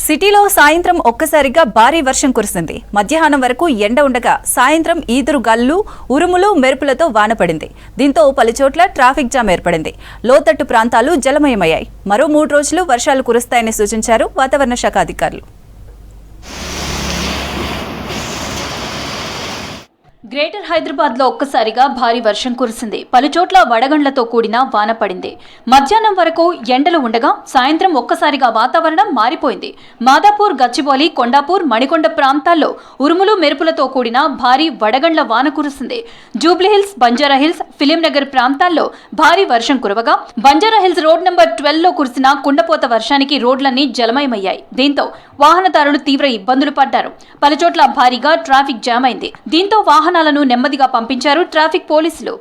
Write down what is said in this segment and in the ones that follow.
సిటీలో సాయంత్రం ఒక్కసారిగా భారీ వర్షం కురిసింది. మధ్యాహ్నం వరకు ఎండ ఉండగా సాయంత్రం ఈదురు గాలులు, ఉరుములు, మెరుపులతో వాన పడింది. దీంతో పలుచోట్ల ట్రాఫిక్ జామ్ ఏర్పడింది. లోతట్టు ప్రాంతాలు జలమయమయ్యాయి. మరో 3 రోజులు వర్షాలు కురుస్తాయని సూచించారు వాతావరణ శాఖ అధికారులు. గ్రేటర్ హైదరాబాద్ లో ఒక్కసారిగా భారీ వర్షం కురిసింది. పలుచోట్ల వడగండ్లతో కూడిన వాన పడింది. మధ్యాహ్నం వరకు ఎండలు ఉండగా సాయంత్రం ఒక్కసారిగా వాతావరణం మారిపోయింది. మాదాపూర్, గచ్చిబౌలి, కొండాపూర్, మణికొండ ప్రాంతాల్లో ఉరుములు, మెరుపులతో కూడిన భారీ వడగండ్ల వాన కురిసింది. జూబ్లీహిల్స్, బంజారాహిల్స్, ఫిలిం నగర్ ప్రాంతాల్లో భారీ వర్షం కురవగా బంజారాహిల్స్ రోడ్ నెంబర్ 12లో కురిసిన కుండపోత వర్షానికి రోడ్లన్నీ జలమయమయ్యాయి. దీంతో వాహనదారులు తీవ్ర ఇబ్బందులు పడ్డారు. పలుచోట్ల భారీగా ట్రాఫిక్ జామ్ అయింది. దీంతో వాహనాలను నెమ్మదిగా పంపించారు ట్రాఫిక్ పోలీసులు.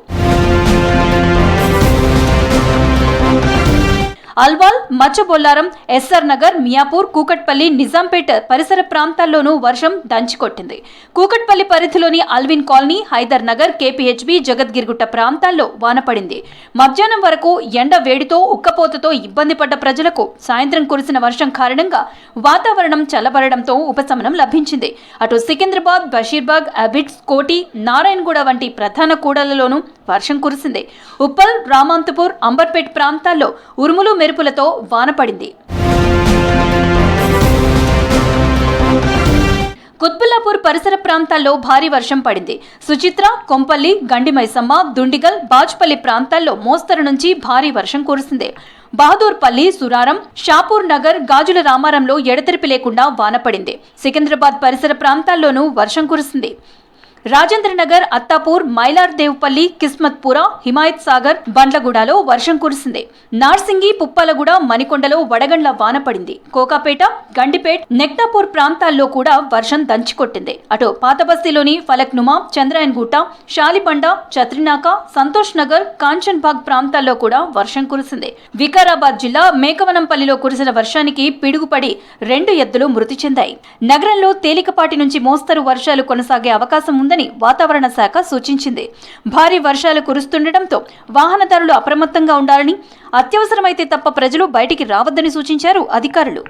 అల్వాల్, మచ్చబొల్లారం, ఎస్ఆర్ నగర్, మియాపూర్, కూకట్పల్లి, నిజాంపేట పరిసర ప్రాంతాల్లోనూ వర్షం దంచికొట్టింది. కూకట్పల్లి పరిధిలోని Alwyn colony, Hyder Nagar, KPHB, Jagadgirigutta ప్రాంతాల్లో వాన పడింది. మధ్యాహ్నం వరకు ఎండ వేడితో ఉక్కపోతతో ఇబ్బంది పడ్డ ప్రజలకు సాయంత్రం కురిసిన వర్షం కారణంగా వాతావరణం చల్లబడడంతో ఉపశమనం లభించింది. అటు సికింద్రాబాద్, బషీర్బాగ్, అబిడ్స్, కోటి, నారాయణగూడ వంటి ప్రధాన కూడళ్లలోనూ వర్షం కురిసింది. ఉప్పల్, రామంతపూర్, అంబర్పేట్ ప్రాంతాల్లో ఉరుములు, మెరుపులతో వాన పడింది. కుత్బుల్లాపూర్ పరిసర ప్రాంతాల్లో భారీ వర్షం పడింది. సుచిత్ర, కొంపల్లి, గండిమైసమ్మ, దుండిగల్, బాజ్పల్లి ప్రాంతాల్లో మోస్తరు నుంచి భారీ వర్షం కురిసింది. బహదూర్పల్లి, సురారం, షాపూర్ నగర్, గాజుల రామారంలో ఎడతెరిపి లేకుండా వాన పడింది. సికింద్రాబాద్ పరిసర ప్రాంతాల్లోనూ వర్షం కురిసింది. రాజేంద్రనగర్, అత్తాపూర్, మైలార్దేవ్పల్లి, కిస్మత్పుర, హిమాయత్ సాగర్, బండ్లగూడలో వర్షం కురిసింది. నార్సింగి, పుప్పాలగూడ, మణికొండలో వడగండ్ల వాన పడింది. కోకాపేట, గండిపేట్, నెక్టాపూర్ ప్రాంతాల్లో కూడా వర్షం దంచికొట్టింది. అటు పాతబస్తీలోని ఫలక్నుమా, చంద్రాయన్గుట్ట, షాలిబండ, చత్రినాక, సంతోష్ నగర్, కాంచన్బాగ్ ప్రాంతాల్లో కూడా వర్షం కురిసింది. వికారాబాద్ జిల్లా మేకవనంపల్లిలో కురిసిన వర్షానికి పిడుగుపడి 2 ఎద్దులు మృతి చెందాయి. నగరంలో తేలికపాటి నుంచి మోస్తరు వర్షాలు కొనసాగే అవకాశం ఉందని వాతావరణ శాఖ సూచించింది. భారీ వర్షాలు కురుస్తుండటంతో వాహనదారులు అప్రమత్తంగా ఉండాలని, అత్యవసరమైతే తప్ప ప్రజలు బయటికి రావద్దని సూచించారు అధికారులు.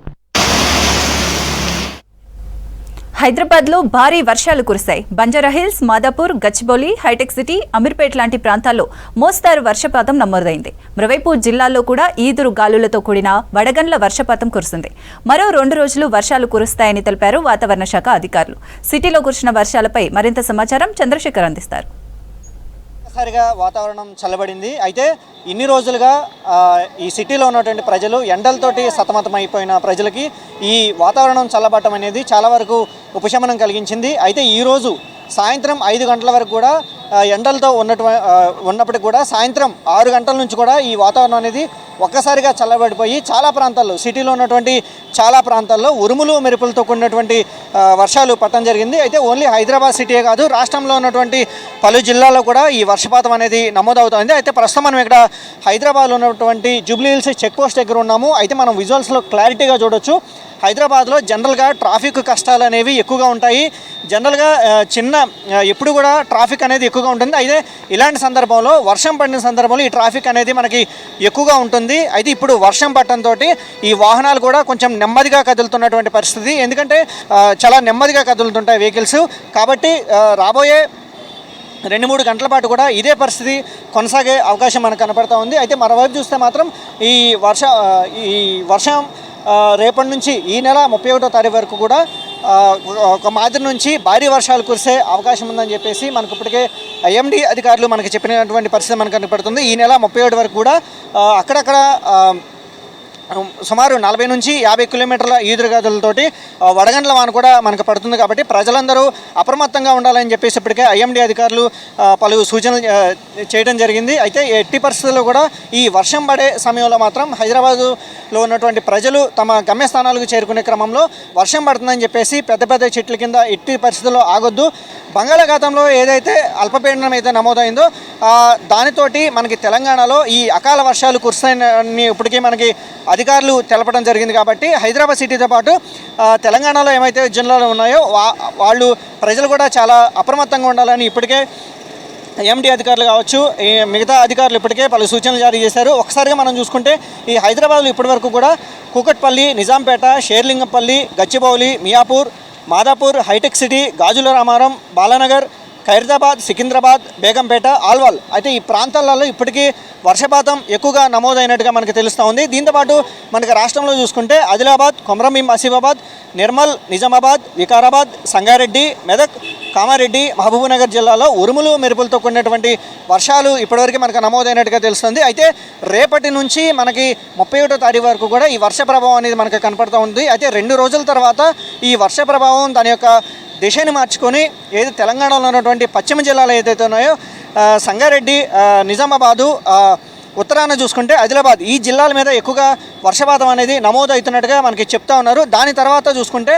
హైదరాబాద్లో భారీ వర్షాలు కురిశాయి. బంజారాహిల్స్, మాదాపూర్, గచ్చిబౌలి, హైటెక్ సిటీ, అమీర్పేట్ లాంటి ప్రాంతాల్లో మోస్తారు వర్షపాతం నమోదైంది. మరోవైపు జిల్లాల్లో కూడా ఈదురు గాలులతో కూడిన వడగండ్ల వర్షపాతం కురిసింది. మరో 2 రోజులు వర్షాలు కురుస్తాయని తెలిపారు వాతావరణ శాఖ అధికారులు. సిటీలో కురిసిన వర్షాలపై మరింత సమాచారం చంద్రశేఖర్ అందిస్తారు. ఒక్కసారిగా వాతావరణం చల్లబడింది. అయితే ఇన్ని రోజులుగా ఈ సిటీలో ఉన్నటువంటి ప్రజలు ఎండలతోటి సతమతమైపోయిన ప్రజలకి ఈ వాతావరణం చల్లబడటం అనేది చాలా వరకు ఉపశమనం కలిగించింది. అయితే ఈరోజు సాయంత్రం 5 గంటల వరకు కూడా ఎండలతో ఉన్నప్పటికీ కూడా సాయంత్రం 6 గంటల నుంచి కూడా ఈ వాతావరణం అనేది ఒక్కసారిగా చల్లబడిపోయి చాలా ప్రాంతాల్లో, సిటీలో ఉన్నటువంటి చాలా ప్రాంతాల్లో ఉరుములు, మెరుపులతో కూడినటువంటి వర్షాలు పడటం జరిగింది. అయితే ఓన్లీ హైదరాబాద్ సిటీయే కాదు, రాష్ట్రంలో ఉన్నటువంటి పలు జిల్లాల్లో కూడా ఈ వర్షపాతం అనేది నమోదవుతోంది. అయితే ప్రస్తుతం మనం ఇక్కడ హైదరాబాద్లో ఉన్నటువంటి జూబ్లీహిల్స్ చెక్ పోస్ట్ దగ్గర ఉన్నాము. అయితే మనం విజువల్స్లో క్లారిటీగా చూడొచ్చు. హైదరాబాద్లో జనరల్గా ట్రాఫిక్ కష్టాలు అనేవి ఎక్కువగా ఉంటాయి. జనరల్గా ఎప్పుడు కూడా ట్రాఫిక్ అనేది ఎక్కువగా ఉంటుంది. అయితే ఇలాంటి సందర్భంలో, వర్షం పడిన సందర్భంలో ఈ ట్రాఫిక్ అనేది మనకి ఎక్కువగా ఉంటుంది. అయితే ఇప్పుడు వర్షం పడటంతో ఈ వాహనాలు కూడా కొంచెం నెమ్మదిగా కదులుతున్నటువంటి పరిస్థితి. ఎందుకంటే చాలా నెమ్మదిగా కదులుతుంటాయి వెహికల్స్. కాబట్టి రాబోయే 2-3 గంటల పాటు కూడా ఇదే పరిస్థితి కొనసాగే అవకాశం మనకు కనపడతా ఉంది. అయితే మరోవైపు చూస్తే మాత్రం ఈ వర్షం రేపటి నుంచి ఈ నెల 31వ తారీఖు వరకు కూడా ఒక మాదిరి నుంచి భారీ వర్షాలు కురిసే అవకాశం ఉందని చెప్పేసి మనకు ఇప్పటికే ఐఎండీ అధికారులు మనకి చెప్పినటువంటి పరిస్థితి మనకు కనపడుతుంది. ఈ నెల 31 వరకు కూడా అక్కడక్కడ సుమారు 40 నుంచి 50 కిలోమీటర్ల ఈదురుగాలులతోటి వడగండ్ల వాన కూడా మనకు పడుతుంది. కాబట్టి ప్రజలందరూ అప్రమత్తంగా ఉండాలని చెప్పేసి ఇప్పటికే ఐఎండీ అధికారులు పలు సూచనలు చేయడం జరిగింది. అయితే ఎట్టి పరిస్థితుల్లో కూడా ఈ వర్షం పడే సమయంలో మాత్రం హైదరాబాదులో ఉన్నటువంటి ప్రజలు తమ గమ్యస్థానాలకు చేరుకునే క్రమంలో వర్షం పడుతుందని చెప్పేసి పెద్ద పెద్ద చెట్ల కింద ఎట్టి పరిస్థితుల్లో ఆగొద్దు. బంగాళాఖాతంలో ఏదైతే అల్పపీడనం అయితే నమోదైందో దానితోటి మనకి తెలంగాణలో ఈ అకాల వర్షాలు కురుస్తాయని ఇప్పటికీ మనకి అధికారులు తెలపడం జరిగింది. కాబట్టి హైదరాబాద్ సిటీతో పాటు తెలంగాణలో ఏమైతే జిల్లాలు ఉన్నాయో వాళ్ళు ప్రజలు కూడా చాలా అప్రమత్తంగా ఉండాలని ఇప్పటికే ఎండి అధికారులు కావచ్చు, ఈ మిగతా అధికారులు ఇప్పటికే పలు సూచనలు జారీ చేశారు. ఒకసారిగా మనం చూసుకుంటే ఈ హైదరాబాద్లో ఇప్పటివరకు కూడా కూకట్పల్లి, నిజాంపేట, షేర్లింగంపల్లి, గచ్చిబౌలి, మియాపూర్, మాదాపూర్, హైటెక్ సిటీ, గాజుల రామారం, బాలానగర్, ఖైరతాబాద్, సికింద్రాబాద్, బేగంపేట, ఆల్వాల్ అయితే ఈ ప్రాంతాలలో ఇప్పటికీ వర్షపాతం ఎక్కువగా నమోదైనట్టుగా మనకు తెలుస్తూ ఉంది. దీంతోపాటు మనకి రాష్ట్రంలో చూసుకుంటే ఆదిలాబాద్, కొమరంభీం ఆసిఫాబాద్, నిర్మల్, నిజామాబాద్, వికారాబాద్, సంగారెడ్డి, మెదక్, కామారెడ్డి, మహబూబ్నగర్ జిల్లాలో ఉరుములు మెరుపులతో కూడినటువంటి వర్షాలు ఇప్పటివరకు మనకు నమోదైనట్టుగా తెలుస్తుంది. అయితే రేపటి నుంచి మనకి 31వ తారీఖు వరకు కూడా ఈ వర్ష ప్రభావం అనేది మనకు కనపడుతూ ఉంది. అయితే 2 రోజుల తర్వాత ఈ వర్ష ప్రభావం దాని యొక్క దిశని మార్చుకొని ఏది తెలంగాణలో ఉన్నటువంటి పశ్చిమ జిల్లాలు ఏదైతే ఉన్నాయో సంగారెడ్డి, నిజామాబాదు, ఉత్తరాన చూసుకుంటే ఆదిలాబాద్ ఈ జిల్లాల మీద ఎక్కువగా వర్షపాతం అనేది నమోదు అవుతున్నట్టుగా మనకి చెప్తా ఉన్నారు. దాని తర్వాత చూసుకుంటే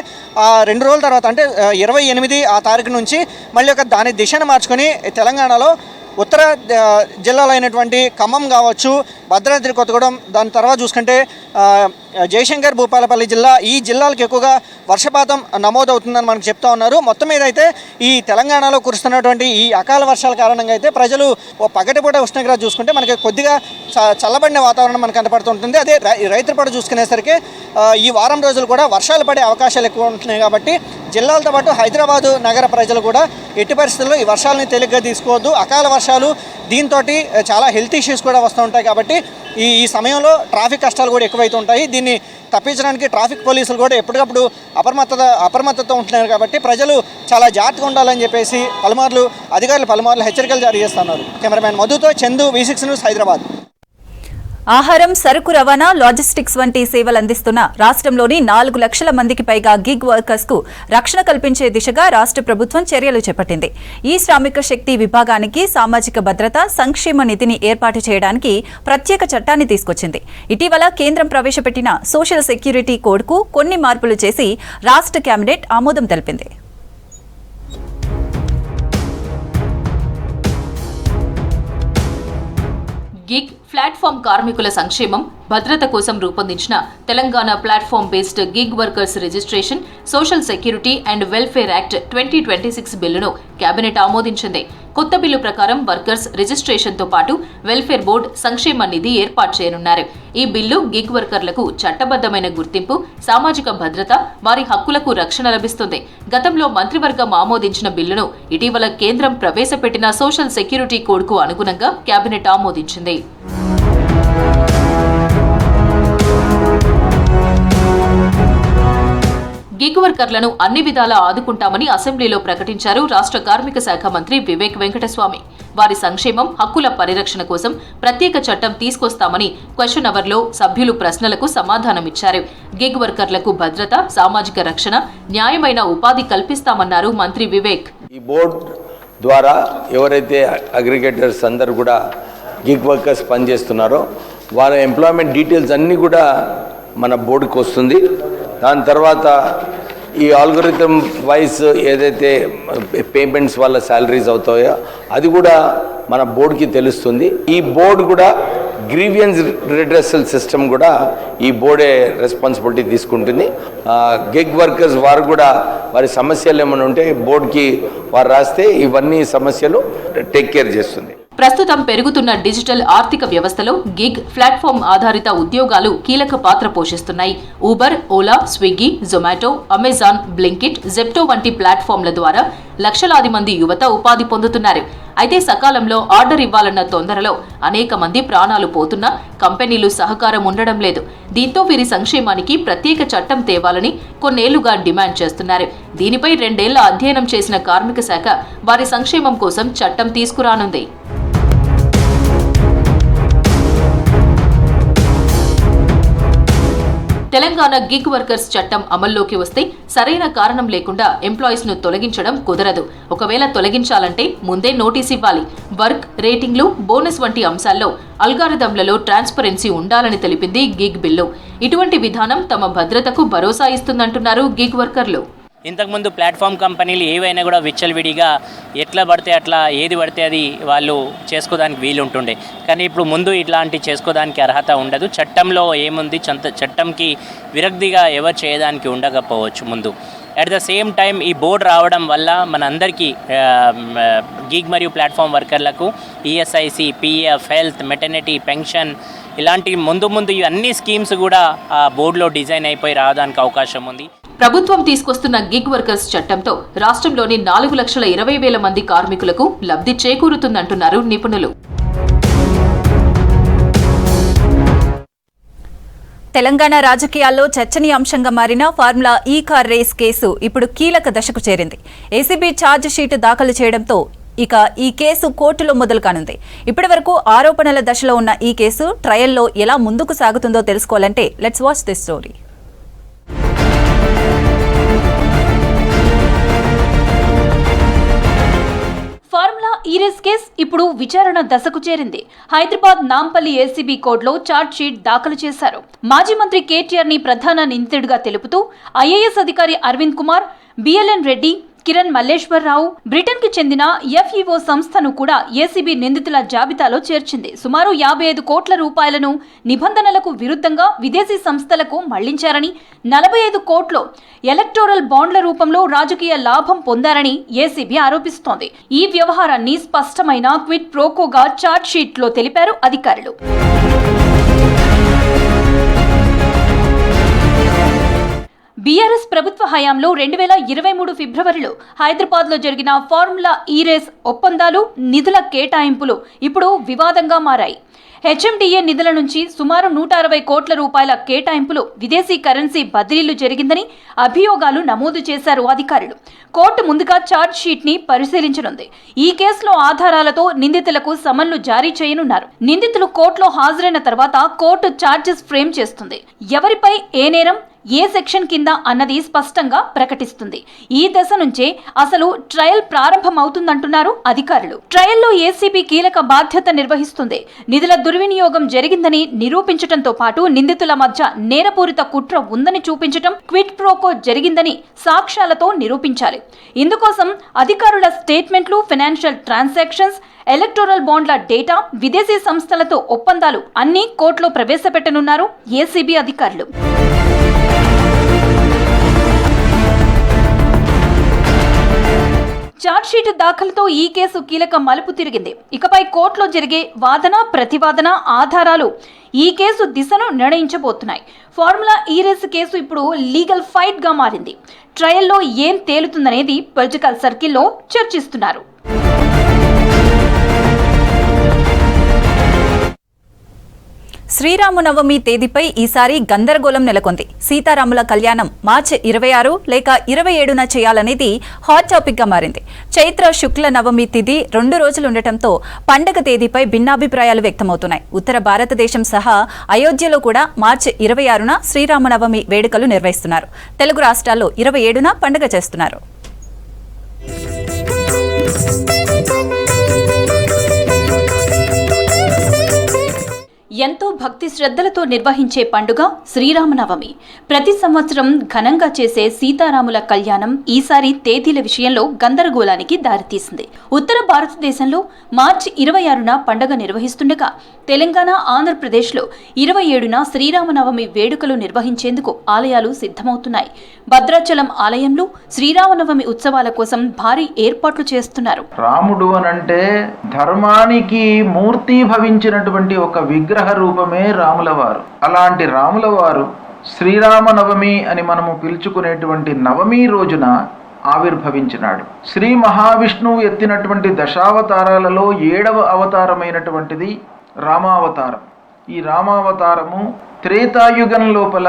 2 రోజుల తర్వాత అంటే 28 ఆ తారీఖు నుంచి మళ్ళీ దాని దిశను మార్చుకొని తెలంగాణలో ఉత్తర జిల్లాలైనటువంటి ఖమ్మం కావచ్చు, భద్రాద్రి కొత్తగూడెం, దాని తర్వాత చూసుకుంటే జయశంకర్, భూపాలపల్లి జిల్లా ఈ జిల్లాలకు ఎక్కువగా వర్షపాతం నమోదవుతుందని మనకు చెప్తా ఉన్నారు. మొత్తం మీద అయితే ఈ తెలంగాణలో కురుస్తున్నటువంటి ఈ అకాల వర్షాల కారణంగా అయితే ప్రజలు పగటిపూట ఉష్ణోగ్రత చూసుకుంటే మనకి కొద్దిగా చల్లబడిన వాతావరణం మనకు కనపడుతుంటుంది. అదే రైతుల పూట చూసుకునేసరికి ఈ వారం రోజులు కూడా వర్షాలు పడే అవకాశాలు ఎక్కువ ఉంటున్నాయి. కాబట్టి జిల్లాలతో పాటు హైదరాబాదు నగర ప్రజలు కూడా ఎట్టి పరిస్థితుల్లో ఈ వర్షాలని తేలిగ్గా తీసుకోవద్దు. అకాల వర్షాలు దీంతో చాలా హెల్త్ ఇష్యూస్ కూడా వస్తూ ఉంటాయి. కాబట్టి ఈ సమయంలో ట్రాఫిక్ కష్టాలు కూడా ఎక్కువైతే ఉంటాయి. దీన్ని తప్పించడానికి ట్రాఫిక్ పోలీసులు కూడా ఎప్పటికప్పుడు అప్రమత్తతో ఉంటున్నారు. కాబట్టి ప్రజలు చాలా జాగ్రత్తగా ఉండాలని చెప్పేసి అధికారులు పలుమార్లు హెచ్చరికలు జారీ చేస్తున్నారు. కెమెరామ్యాన్ మధుతో చందు, V6 న్యూస్, హైదరాబాద్. ఆహారం, సరుకు రవాణా, లాజిస్టిక్స్ వంటి సేవలు అందిస్తున్న రాష్ట్రంలోని 4 లక్షల మందికి పైగా గిగ్ వర్కర్స్ కు రక్షణ కల్పించే దిశగా రాష్ట్ర ప్రభుత్వం చర్యలు చేపట్టింది. ఈ శ్రామిక శక్తి విభాగానికి సామాజిక భద్రత, సంక్షేమ నిధిని ఏర్పాటు చేయడానికి ప్రత్యేక చట్టాన్ని తీసుకొచ్చింది. ఇటీవల కేంద్రం ప్రవేశపెట్టిన సోషల్ సెక్యూరిటీ కోడ్కు కొన్ని మార్పులు చేసి రాష్ట్ర కేబినెట్ ఆమోదం తెలిపింది. గిగ్ ప్లాట్ఫామ్ కార్మికుల సంక్షేమం, భద్రత కోసం రూపొందించిన Telangana platform based gig workers registration, social security and welfare act 2026 బిల్లును కేబినెట్ ఆమోదించింది. కొత్త బిల్లు ప్రకారం వర్కర్స్ రిజిస్ట్రేషన్తో పాటు వెల్ఫేర్ బోర్డు, సంక్షేమ నిధి ఏర్పాటు చేయనున్నారు. ఈ బిల్లు గిగ్ వర్కర్లకు చట్టబద్దమైన గుర్తింపు, సామాజిక భద్రత, వారి హక్కులకు రక్షణ లభిస్తుంది. గతంలో మంత్రివర్గం ఆమోదించిన బిల్లును ఇటీవల కేంద్రం ప్రవేశపెట్టిన సోషల్ సెక్యూరిటీ కోడ్కు అనుగుణంగా కేబినెట్ ఆమోదించింది. గిగ్ వర్కర్లను అన్ని విధాలా ఆదుకుంటామని అసెంబ్లీలో ప్రకటించారు రాష్ట్ర కార్మిక శాఖ మంత్రి వివేక్ వెంకటస్వామి. వారి సంక్షేమం, హక్కుల పరిరక్షణ కోసం ప్రత్యేక చట్టం తీసుకొస్తామని క్వశ్చన్ అవర్లో సభ్యులు ప్రశ్నలకు సమాధానమిచ్చారు. గిగ్ వర్కర్లకు భద్రత, సామాజిక రక్షణ, న్యాయమైన ఉపాధి కల్పిస్తామన్నారు మంత్రి వివేక్. ఈ బోర్డు ద్వారా ఎవరైతే అగ్రిగేటర్స్ అందరూ కూడా గిగ్ వర్కర్స్ పనిచేస్తున్నారో వాళ్ళ ఎంప్లాయ్మెంట్ డీటెయిల్స్ అన్నీ కూడా మన బోర్డుకి వస్తుంది. దాని తర్వాత ఈ ఆల్గోరిథం వైజ్ ఏదైతే పేమెంట్స్ వాళ్ళ శాలరీస్ అవుతాయో అది కూడా మన బోర్డుకి తెలుస్తుంది. ఈ బోర్డు కూడా గ్రీవియన్స్ రిడ్రెసల్ సిస్టమ్ కూడా ఈ బోర్డే రెస్పాన్సిబిలిటీ తీసుకుంటుంది. గిగ్ వర్కర్స్ వారు కూడా వారి సమస్యలు ఏమైనా ఉంటే బోర్డుకి వారు రాస్తే ఇవన్నీ సమస్యలు టేక్ కేర్ చేస్తుంది. ప్రస్తుతం పెరుగుతున్న డిజిటల్ ఆర్థిక వ్యవస్థలో గిగ్ ప్లాట్ఫామ్ ఆధారిత ఉద్యోగాలు కీలక పాత్ర పోషిస్తున్నాయి. Uber, Ola, Swiggy, Zomato, Amazon, Blinkit, Zepto వంటి ప్లాట్ఫామ్ల ద్వారా లక్షలాది మంది యువత ఉపాధి పొందుతున్నారు. అయితే సకాలంలో ఆర్డర్ ఇవ్వాలన్న తొందరలో అనేక మంది ప్రాణాలు పోతున్నా కంపెనీలు సహకారం ఉండడం లేదు. దీంతో వీరి సంక్షేమానికి ప్రత్యేక చట్టం తేవాలని కొన్నేళ్లుగా డిమాండ్ చేస్తున్నారు. దీనిపై 2 ఏళ్ల అధ్యయనం చేసిన కార్మిక శాఖ వారి సంక్షేమం కోసం చట్టం తీసుకురానుంది. తెలంగాణ గిగ్ వర్కర్స్ చట్టం అమల్లోకి వస్తే సరైన కారణం లేకుండా ఎంప్లాయీస్ ను తొలగించడం కుదరదు. ఒకవేళ తొలగించాలంటే ముందే నోటీస్ ఇవ్వాలి. వర్క్, రేటింగ్లు, బోనస్ వంటి అంశాల్లో అల్గారిథంలలో ట్రాన్స్పరెన్సీ ఉండాలని తెలిపింది గిగ్ బిల్లు. ఇటువంటి విధానం తమ భద్రతకు భరోసా ఇస్తుందంటున్నారు గిగ్ వర్కర్లు. ఇంతకుముందు ప్లాట్ఫామ్ కంపెనీలు ఏవైనా కూడా విచ్చలవిడిగా ఎట్లా పడితే అట్లా ఏది పడితే అది వాళ్ళు చేసుకోవడానికి వీలు ఉంటుండే. కానీ ఇప్పుడు ముందు ఇట్లాంటి చేసుకోవడానికి అర్హత ఉండదు. చట్టంలో ఏముంది, చట్టంకి విరక్తిగా ఎవరు చేయడానికి ఉండకపోవచ్చు ముందు. అట్ ద సేమ్ టైం ఈ బోర్డు రావడం వల్ల మన అందరికీ గిగ్ మరియు ప్లాట్ఫామ్ వర్కర్లకు ESIC, PF, health, maternity, pension ఇలాంటి ముందు అన్ని స్కీమ్స్ కూడా ఆ బోర్డులో డిజైన్ అయిపోయి రావడానికి అవకాశం ఉంది. ప్రభుత్వం తీసుకొస్తున్న గిగ్ వర్కర్స్ చట్టంతో రాష్ట్రంలోని 4,20,000 మంది కార్మికులకు లబ్ధి చేకూరుతుందంటున్నారు నిపుణులు. తెలంగాణ రాజకీయాల్లో చర్చనీయాంశంగా మారిన ఫార్ములా ఈ కార్ రేస్ కేసు ఇప్పుడు కీలక దశకు చేరింది. ఏసీబీ ఛార్జ్ షీట్ దాఖలు చేయడంతో ఇక ఈ కేసు కోర్టులో మొదలు కానుంది. ఇప్పటి వరకు ఆరోపణల దశలో ఉన్న ఈ కేసు ట్రయల్లో ఎలా ముందుకు సాగుతుందో తెలుసుకోవాలంటే let's watch this story. Formula ఈ రేస్ కేసు ఇప్పుడు విచారణ దశకు చేరింది. హైదరాబాద్ నాంపల్లి ఏసీబీ కోర్టులో ఛార్జ్ షీట్ దాఖలు చేశారు. మాజీ మంత్రి కేటీఆర్ ని ప్రధాన నిందితుడిగా తెలుపుతూ ఐఏఎస్ అధికారి అరవింద్ కుమార్, బిఎల్ఎన్ రెడ్డి, కిరణ్ మల్లేశ్వరరావు, బ్రిటన్ కి చెందిన ఎఫ్ఈఓ సంస్థను కూడా ఏసీబీ నిందితుల జాబితాలో చేర్చింది. సుమారు 55 కోట్ల రూపాయలను నిబంధనలకు విరుద్ధంగా విదేశీ సంస్థలకు మళ్లించారని, 45 కోట్లు ఎలక్టోరల్ బాండ్ల రూపంలో రాజకీయ లాభం పొందారని ఏసీబీ ఆరోపిస్తోంది. ఈ వ్యవహారాన్ని స్పష్టమైన క్విడ్ ప్రోకోగా ఛార్జ్ షీట్ లో తెలిపారు అధికారులు. బీఆర్ఎస్ ప్రభుత్వ హయాంలో 2023 ఫిబ్రవరిలో హైదరాబాద్లో జరిగిన ఫార్ములా ఈ రేస్ ఒప్పందాలు, నిధుల కేటాయింపులు ఇప్పుడు వివాదంగా మారాయి. హెచ్ఎండిఏ నిధుల నుంచి సుమారు 160 కోట్ల రూపాయల కేటాయింపులు, విదేశీ కరెన్సీ బదిలీలు జరిగిందని అభియోగాలు నమోదు చేశారు అధికారులు. కోర్టు ముందుగా ఛార్జ్ షీట్ ని పరిశీలించనుంది. ఈ కేసులో ఆధారాలతో నిందితులకు సమన్లు జారీ చేయనున్నారు. నిందితులు కోర్టులో హాజరైన తర్వాత కోర్టు ఛార్జెస్ ఫ్రేమ్ చేస్తుంది. ఎవరిపై ఏ నేరం, ఏ సెక్షన్ కింద అన్నది స్పష్టంగా ప్రకటిస్తుంది. ఈ దశ నుంచే అసలు ట్రయల్ ప్రారంభమవుతుందంటున్నారు అధికారులు. ట్రయల్లో ఏసీబీ కీలక బాధ్యత నిర్వహిస్తుంది. నిధుల దుర్వినియోగం జరిగిందని నిరూపించడంతో పాటు నిందితుల మధ్య నేరపూరిత కుట్ర ఉందని చూపించడం, క్విడ్ ప్రోకో జరిగిందని సాక్ష్యాలతో నిరూపించాలి. ఇందుకోసం అధికారుల స్టేట్మెంట్లు, ఫైనాన్షియల్ ట్రాన్సాక్షన్స్, ఎలక్టోరల్ బాండ్ల డేటా, విదేశీ సంస్థలతో ఒప్పందాలు అన్నీ కోర్టులో ప్రవేశపెట్టనున్నారు ఏసీబీ అధికారులు. ఛార్జ్షీట్ దాఖలుతో ఈ కేసు కీలక మలుపు తిరిగింది. ఇకపై కోర్టులో జరిగే వాదన, ప్రతివాదన, ఆధారాలు ఈ కేసు దిశను నిర్ణయించబోతున్నాయి. ఫార్ములా ఈ రేస్ కేసు ఇప్పుడు లీగల్ ఫైట్ గా మారింది. ట్రయల్లో ఏం తేలుతుందనేది పొలిటికల్ సర్కిల్లో చర్చిస్తున్నారు. శ్రీరామనవమి తేదీపై ఈసారి గందరగోళం నెలకొంది. సీతారాముల కళ్యాణం మార్చి 26 లేక 27న చేయాలనేది హాట్ టాపిక్ గా మారింది. చైత్ర శుక్ల నవమి తిథి 2 రోజులు ఉండటంతో పండగ తేదీపై భిన్నాభిప్రాయాలు వ్యక్తమవుతున్నాయి. ఉత్తర భారతదేశం సహా అయోధ్యలో కూడా మార్చి 26న శ్రీరామనవమి వేడుకలు నిర్వహిస్తున్నారు. తెలుగు రాష్ట్రాల్లో 27న పండగ చేస్తున్నారు. ఎంతో భక్తి శ్రద్ధలతో నిర్వహించే పండుగ శ్రీరామనవమి. ప్రతి సంవత్సరం ఘనంగా చేసే సీతారాముల కళ్యాణం ఈసారి తేదీల విషయంలో గందరగోళానికి దారితీసింది. ఉత్తర భారతదేశంలో మార్చి 26న పండుగ నిర్వహిస్తుండగా తెలంగాణ, ఆంధ్రప్రదేశ్లో 27న శ్రీరామనవమి వేడుకలు నిర్వహించేందుకు ఆలయాలు సిద్ధమవుతున్నాయి. భద్రాచలం ఆలయంలో శ్రీరామనవమి ఉత్సవాల కోసం భారీ ఏర్పాట్లు చేస్తున్నారు. రాముడు అనంటే ధర్మానికి మూర్తి భవించినటువంటి ఒక విగ్రహ రూపమే రాముల వారు. అలాంటి రాముల వారు శ్రీరామనవమి అని మనము పిలుచుకునేటువంటి నవమి రోజున ఆవిర్భవించినాడు. శ్రీ మహావిష్ణువు ఎత్తినటువంటి దశావతారాలలో 7వ అవతారమైనటువంటిది రామావతారం. ఈ రామావతారము త్రేతాయుగం లోపల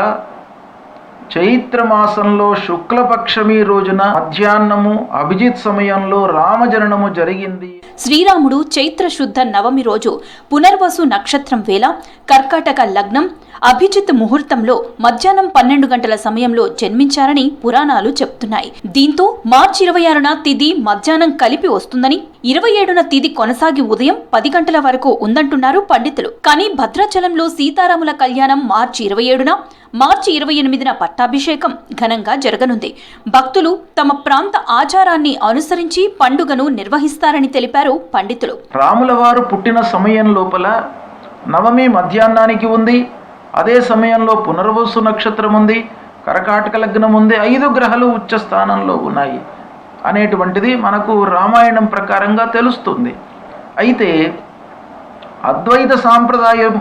చైత్రమాసంలో శుక్లపక్షమి రోజున మధ్యాహ్నము అభిజిత్ సమయంలో రామజననము జరిగింది. శ్రీరాముడు చైత్ర శుద్ధ నవమి రోజు పునర్వసు నక్షత్రం వేళ కర్కాటక లగ్నం అభిజిత్ ముహూర్తంలో మధ్యాహ్నం 12 గంటల సమయంలో జన్మించారని పురాణాలు చెప్తున్నాయి. దీంతో మార్చి 26న తిథి మధ్యాహ్నం కలిపి వస్తుందని, 27న తిథి కొనసాగి ఉదయం 10 గంటల వరకు ఉందంటున్నారు పండితులు. కానీ భద్రాచలంలో సీతారాముల కళ్యాణం మార్చి 27న, మార్చి 28న పట్టాభిషేకం ఘనంగా జరగనుంది. భక్తులు తమ ప్రాంత ఆచారాన్ని అనుసరించి పండుగను నిర్వహిస్తారని తెలిపారు పండితులు. రాముల వారు పుట్టిన సమయం లోపల నవమి మధ్యాహ్నానికి ఉంది. అదే సమయంలో పునర్వసు నక్షత్రం ఉంది, కర్కాటక లగ్నం ఉంది, 5 గ్రహాలు ఉచ్చ స్థానంలో ఉన్నాయి అనేటువంటిది మనకు రామాయణం ప్రకారంగా తెలుస్తుంది. అయితే అద్వైత సాంప్రదాయం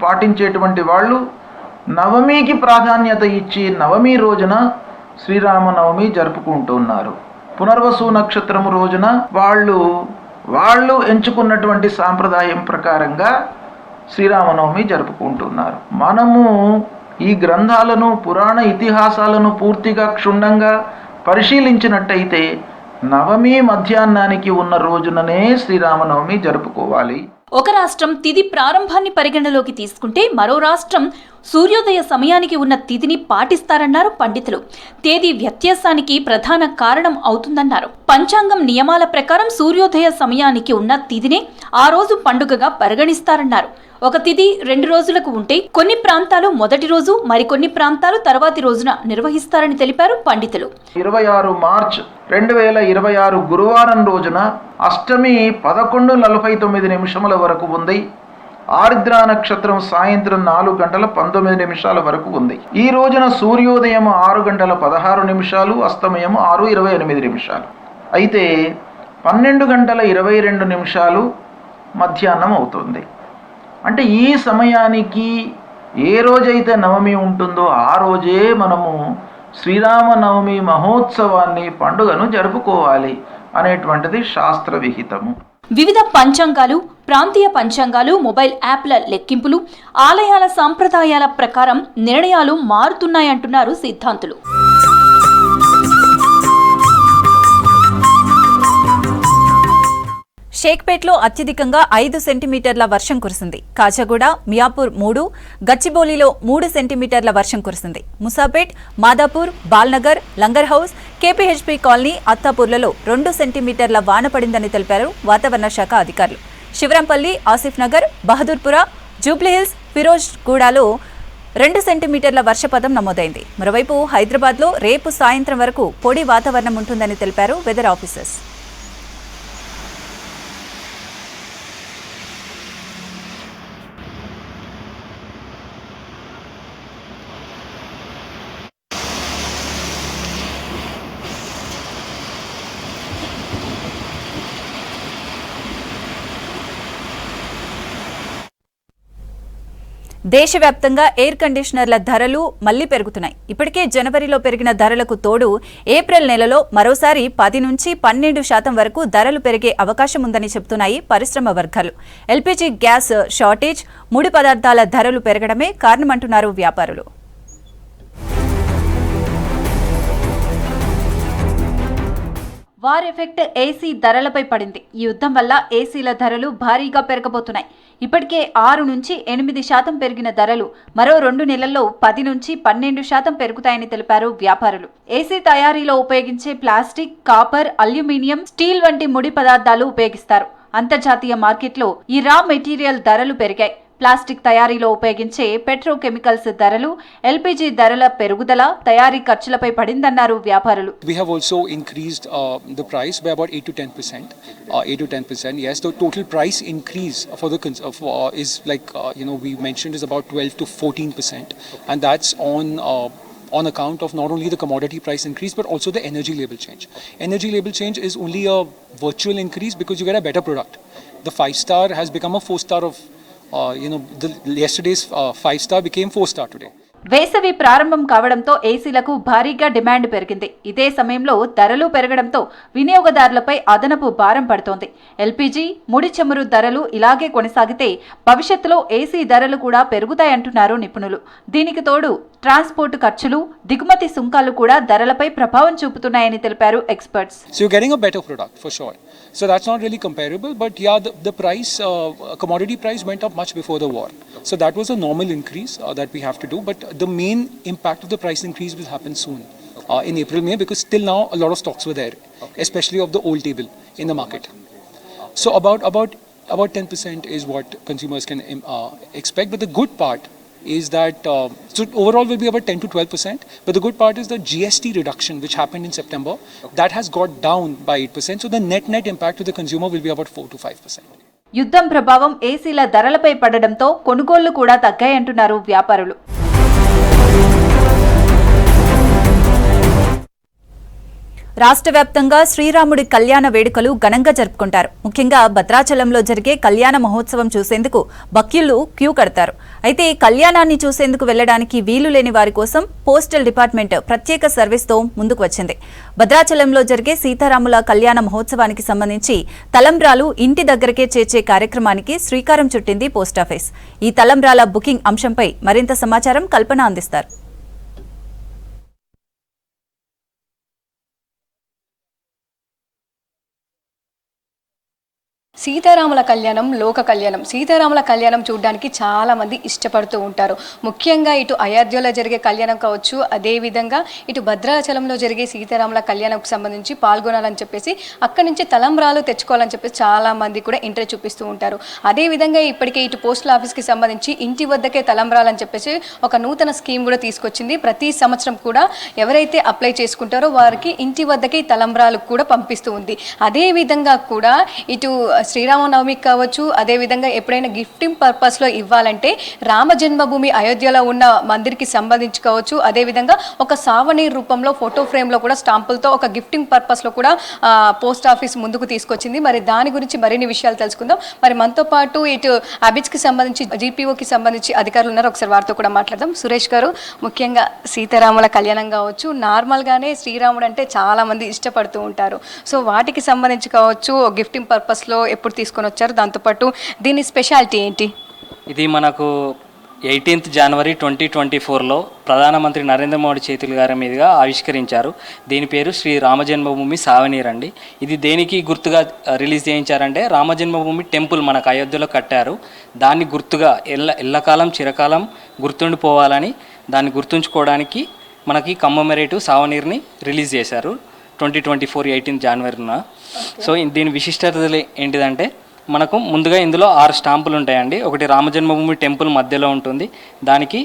పాటించేటువంటి వాళ్ళు నవమికి ప్రాధాన్యత ఇచ్చి నవమి రోజున శ్రీరామనవమి జరుపుకుంటున్నారు. పునర్వసు నక్షత్రము రోజున వాళ్ళు ఎంచుకున్నటువంటి సాంప్రదాయం ప్రకారంగా శ్రీరామనవమి జరుపుకుంటున్నారు. మనము ఈ గ్రంథాలను, పురాణ ఇతిహాసాలను పూర్తిగా క్షుణ్ణంగా పరిశీలించినట్టయితే నవమి మధ్యాహ్నానికి ఉన్న రోజుననే శ్రీరామనవమి జరుపుకోవాలి. ఒక రాష్ట్రం తిథి ప్రారంభాన్ని పరిగణలోకి తీసుకుంటే మరో రాష్ట్రం సూర్యోదయ సమయానికి ఉన్న తిథిని పాటిస్తారన్నారు పండితులు. తేదీ వ్యత్యాసానికి ప్రధాన కారణం అవుతుందన్నారు. పంచాంగం నియమాల ప్రకారం సూర్యోదయ సమయానికి ఉన్న తిథినే ఆ రోజు పండుగగా పరిగణిస్తారన్నారు. ఒక తిథి 2 రోజులకు ఉంటే కొన్ని ప్రాంతాలు మొదటి రోజు, మరికొన్ని ప్రాంతాలు తర్వాతి రోజున నిర్వహిస్తారని తెలిపారు పండితులు. 26 మార్చ్ 2026 గురువారం రోజున అష్టమి 11:49 వరకు ఉంది. ఆర్ద్ర నక్షత్రం సాయంత్రం 4:19 వరకు ఉంది. ఈ రోజున సూర్యోదయం 6:16, అస్తమయం 6:28. అయితే 12:22 మధ్యాహ్నం అవుతుంది. అంటే ఈ సమయానికి ఏ రోజైతే నవమి ఉంటుందో ఆ రోజే మనము శ్రీరామనవమి మహోత్సవాన్ని, పండుగను జరుపుకోవాలి అనేటువంటిది శాస్త్ర విహితము. వివిధ పంచాంగాలు, ప్రాంతీయ పంచాంగాలు, మొబైల్ యాప్ల లెక్కింపులు, ఆలయాల సాంప్రదాయాల ప్రకారం నిర్ణయాలు మారుతున్నాయంటున్నారు సిద్ధాంతులు. షేక్పేట్లో అత్యధికంగా 5 సెంటీమీటర్ల వర్షం కురిసింది. కాజాగూడ, మియాపూర్ 3, గచ్చిబౌలిలో 3 సెంటీమీటర్ల వర్షం కురిసింది. ముసాపేట్, మాదాపూర్, బాల్నగర్, లంగర్ హౌస్, కేపీహెచ్పీ కాలనీ, అత్తాపూర్లలో 2 సెంటీమీటర్ల వాన పడిందని తెలిపారు వాతావరణ శాఖ అధికారులు. శివరంపల్లి, ఆసిఫ్ నగర్, బహదూర్పుర, జూబ్లీహిల్స్, ఫిరోజ్ గూడలో 2 సెంటీమీటర్ల వర్షపాతం నమోదైంది. మరోవైపు హైదరాబాద్లో రేపు సాయంత్రం వరకు పొడి వాతావరణం ఉంటుందని తెలిపారు వెదర్ ఆఫీసర్స్. దేశవ్యాప్తంగా ఎయిర్ కండిషనర్ల ధరలు మళ్లీ పెరుగుతున్నాయి. ఇప్పటికే జనవరిలో పెరిగిన ధరలకు తోడు ఏప్రిల్ నెలలో మరోసారి 10 నుంచి 12% వరకు ధరలు పెరిగే అవకాశం ఉందని చెబుతున్నాయి పరిశ్రమ వర్గాలు. ఎల్పీజీ గ్యాస్ షార్టేజ్, ముడి పదార్థాల ధరలు పెరగడమే కారణమంటున్నారు వ్యాపారులు. వార్ ఎఫెక్ట్ ఏసీ ధరలపై పడింది. ఈ యుద్ధం వల్ల ఏసీల ధరలు భారీగా పెరగబోతున్నాయి. ఇప్పటికే 6 నుంచి 8% పెరిగిన ధరలు మరో 2 నెలల్లో 10 నుంచి 12% పెరుగుతాయని తెలిపారు వ్యాపారులు. ఏసీ తయారీలో ఉపయోగించే ప్లాస్టిక్, కాపర్, అల్యూమినియం, స్టీల్ వంటి ముడి పదార్థాలు ఉపయోగిస్తారు. అంతర్జాతీయ మార్కెట్లో ఈ రా మెటీరియల్ ధరలు పెరిగాయి. ప్లాస్టిక్ తయారీలో ఉపయోగించే పెట్రోకెమికల్స్ ధరలు, ఎల్పీజీ ధరల పెరుగుదల తయారీ ఖర్చులపై పడిందన్నారు వ్యాపారులు. We have also increased the price by about 8 to 10%. Yes, the total price increase for the is like we mentioned is about 12 to 14%, and that's on account of not only the commodity price increase but also the energy label change. Energy label change is only a virtual increase because you get a better product. The 5-star has become a 4-star of yesterday's 5-star became 4-star today. వేసవి ప్రారంభం కావడంతో ఏసీలకు భారీగా demand పెరిగింది. ఇదే సమయంలో ధరలు పెరగడంతో వినియోగదారులపై అదనపు భారం పడుతోంది. ఎల్పీజీ, ముడి చమురు ధరలు ఇలాగే కొనసాగితే భవిష్యత్తులో ఏసీ ధరలు కూడా పెరుగుతాయంటున్నారు నిపుణులు. దీనికి తోడు ట్రాన్స్పోర్ట్ ఖర్చులు, దిగుమతి సుంకాలు కూడా ధరలపై ప్రభావం చూపుతున్నాయని తెలిపారు experts. So you're getting a better product for sure. So that's not really comparable, but yeah, the price, commodity price went up much before the war. So that was a normal increase that we have to do, but the main impact of the price increase will happen soon. In April, May, because till now a lot of stocks were there, especially of the old table in the market. So about 10% is what consumers can expect. But the good part is that so overall will be about 10 to 12%. But the good part is the GST reduction which happened in September that has got down by 8%. So the net impact to the consumer will be about 4 to 5%. యుద్ధం ప్రభావం ఏసీల ధరలపై పడడంతో కొనుగోళ్లు కూడా తగ్గాయంటున్నారు వ్యాపారులు. రాష్ట్ర వ్యాప్తంగా శ్రీరాముడి కళ్యాణ వేడుకలు ఘనంగా జరుపుకుంటారు. ముఖ్యంగా భద్రాచలంలో జరిగే కళ్యాణ మహోత్సవం చూసేందుకు భక్తులు క్యూ కడతారు. అయితే కళ్యాణాన్ని చూసేందుకు వెళ్లడానికి వీలు లేని వారి కోసం పోస్టల్ డిపార్ట్మెంట్ ప్రత్యేక సర్వీస్తో ముందుకు వచ్చింది. భద్రాచలంలో జరిగే సీతారాముల కళ్యాణ మహోత్సవానికి సంబంధించి తలంబ్రాలు ఇంటి దగ్గరకే చేర్చే కార్యక్రమానికి శ్రీకారం చుట్టింది పోస్టాఫీస్. ఈ తలంబ్రాల బుకింగ్ అంశంపై మరింత సమాచారం కల్పన అందిస్తారు. సీతారాముల కళ్యాణం లోక కళ్యాణం. సీతారాముల కళ్యాణం చూడడానికి చాలామంది ఇష్టపడుతూ ఉంటారు. ముఖ్యంగా ఇటు అయోధ్యలో జరిగే కళ్యాణం కావచ్చు, అదేవిధంగా ఇటు భద్రాచలంలో జరిగే సీతారాముల కళ్యాణంకు సంబంధించి పాల్గొనాలని చెప్పేసి అక్కడి నుంచి తలంబ్రాలు తెచ్చుకోవాలని చెప్పేసి చాలామంది కూడా ఇంట్రెస్ట్ చూపిస్తూ ఉంటారు. అదేవిధంగా ఇప్పటికే ఇటు పోస్టల్ ఆఫీస్కి సంబంధించి ఇంటి వద్దకే తలంబ్రాలని చెప్పేసి ఒక నూతన స్కీమ్ కూడా తీసుకొచ్చింది. ప్రతి సంవత్సరం కూడా ఎవరైతే అప్లై చేసుకుంటారో వారికి ఇంటి వద్దకే తలంబ్రాలు కూడా పంపిస్తూ ఉంది. అదేవిధంగా కూడా ఇటు శ్రీరామనవమికి కావచ్చు, అదేవిధంగా ఎప్పుడైనా గిఫ్టింగ్ పర్పస్లో ఇవ్వాలంటే రామ జన్మభూమి అయోధ్యలో ఉన్న మందిర్కి సంబంధించి కావచ్చు, అదేవిధంగా ఒక సావనీర్ రూపంలో ఫోటో ఫ్రేమ్లో కూడా స్టాంపులతో ఒక గిఫ్టింగ్ పర్పస్లో కూడా పోస్ట్ ఆఫీస్ ముందుకు తీసుకొచ్చింది. మరి దాని గురించి మరిన్ని విషయాలు తెలుసుకుందాం. మరి మనతో పాటు ఇటు అబిడ్స్కి సంబంధించి, జీపీఓకి సంబంధించి అధికారులు ఉన్నారు. ఒకసారి వారితో కూడా మాట్లాడదాం. సురేష్ గారు, ముఖ్యంగా సీతారాముల కళ్యాణం కావచ్చు, నార్మల్గానే శ్రీరాముడు అంటే చాలామంది ఇష్టపడుతూ ఉంటారు. సో వాటికి సంబంధించి కావచ్చు, గిఫ్టింగ్ పర్పస్లో ఎప్పుడు తీసుకొని వచ్చారు, దాంతోపాటు దీని స్పెషాలిటీ ఏంటి? ఇది మనకు 18th జనవరి 2024లో ప్రధానమంత్రి నరేంద్ర మోడీ చేతుల గారి మీదుగా ఆవిష్కరించారు. దీని పేరు శ్రీ రామజన్మభూమి సావనీర్ అండి. ఇది దేనికి గుర్తుగా రిలీజ్ చేయించారంటే, రామజన్మభూమి టెంపుల్ మనకు అయోధ్యలో కట్టారు. దాన్ని గుర్తుగా ఎల్లకాలం చిరకాలం గుర్తుండిపోవాలని, దాన్ని గుర్తుంచుకోవడానికి మనకి కమ్మమరేటివ్ సావనీర్ని రిలీజ్ చేశారు 2024 18th జనవరిన. సో దీని విశిష్టతలు ఏంటిదంటే, మనకు ముందుగా ఇందులో 6 స్టాంపులు ఉంటాయండి. ఒకటి రామజన్మభూమి టెంపుల్ మధ్యలో ఉంటుంది, దానికి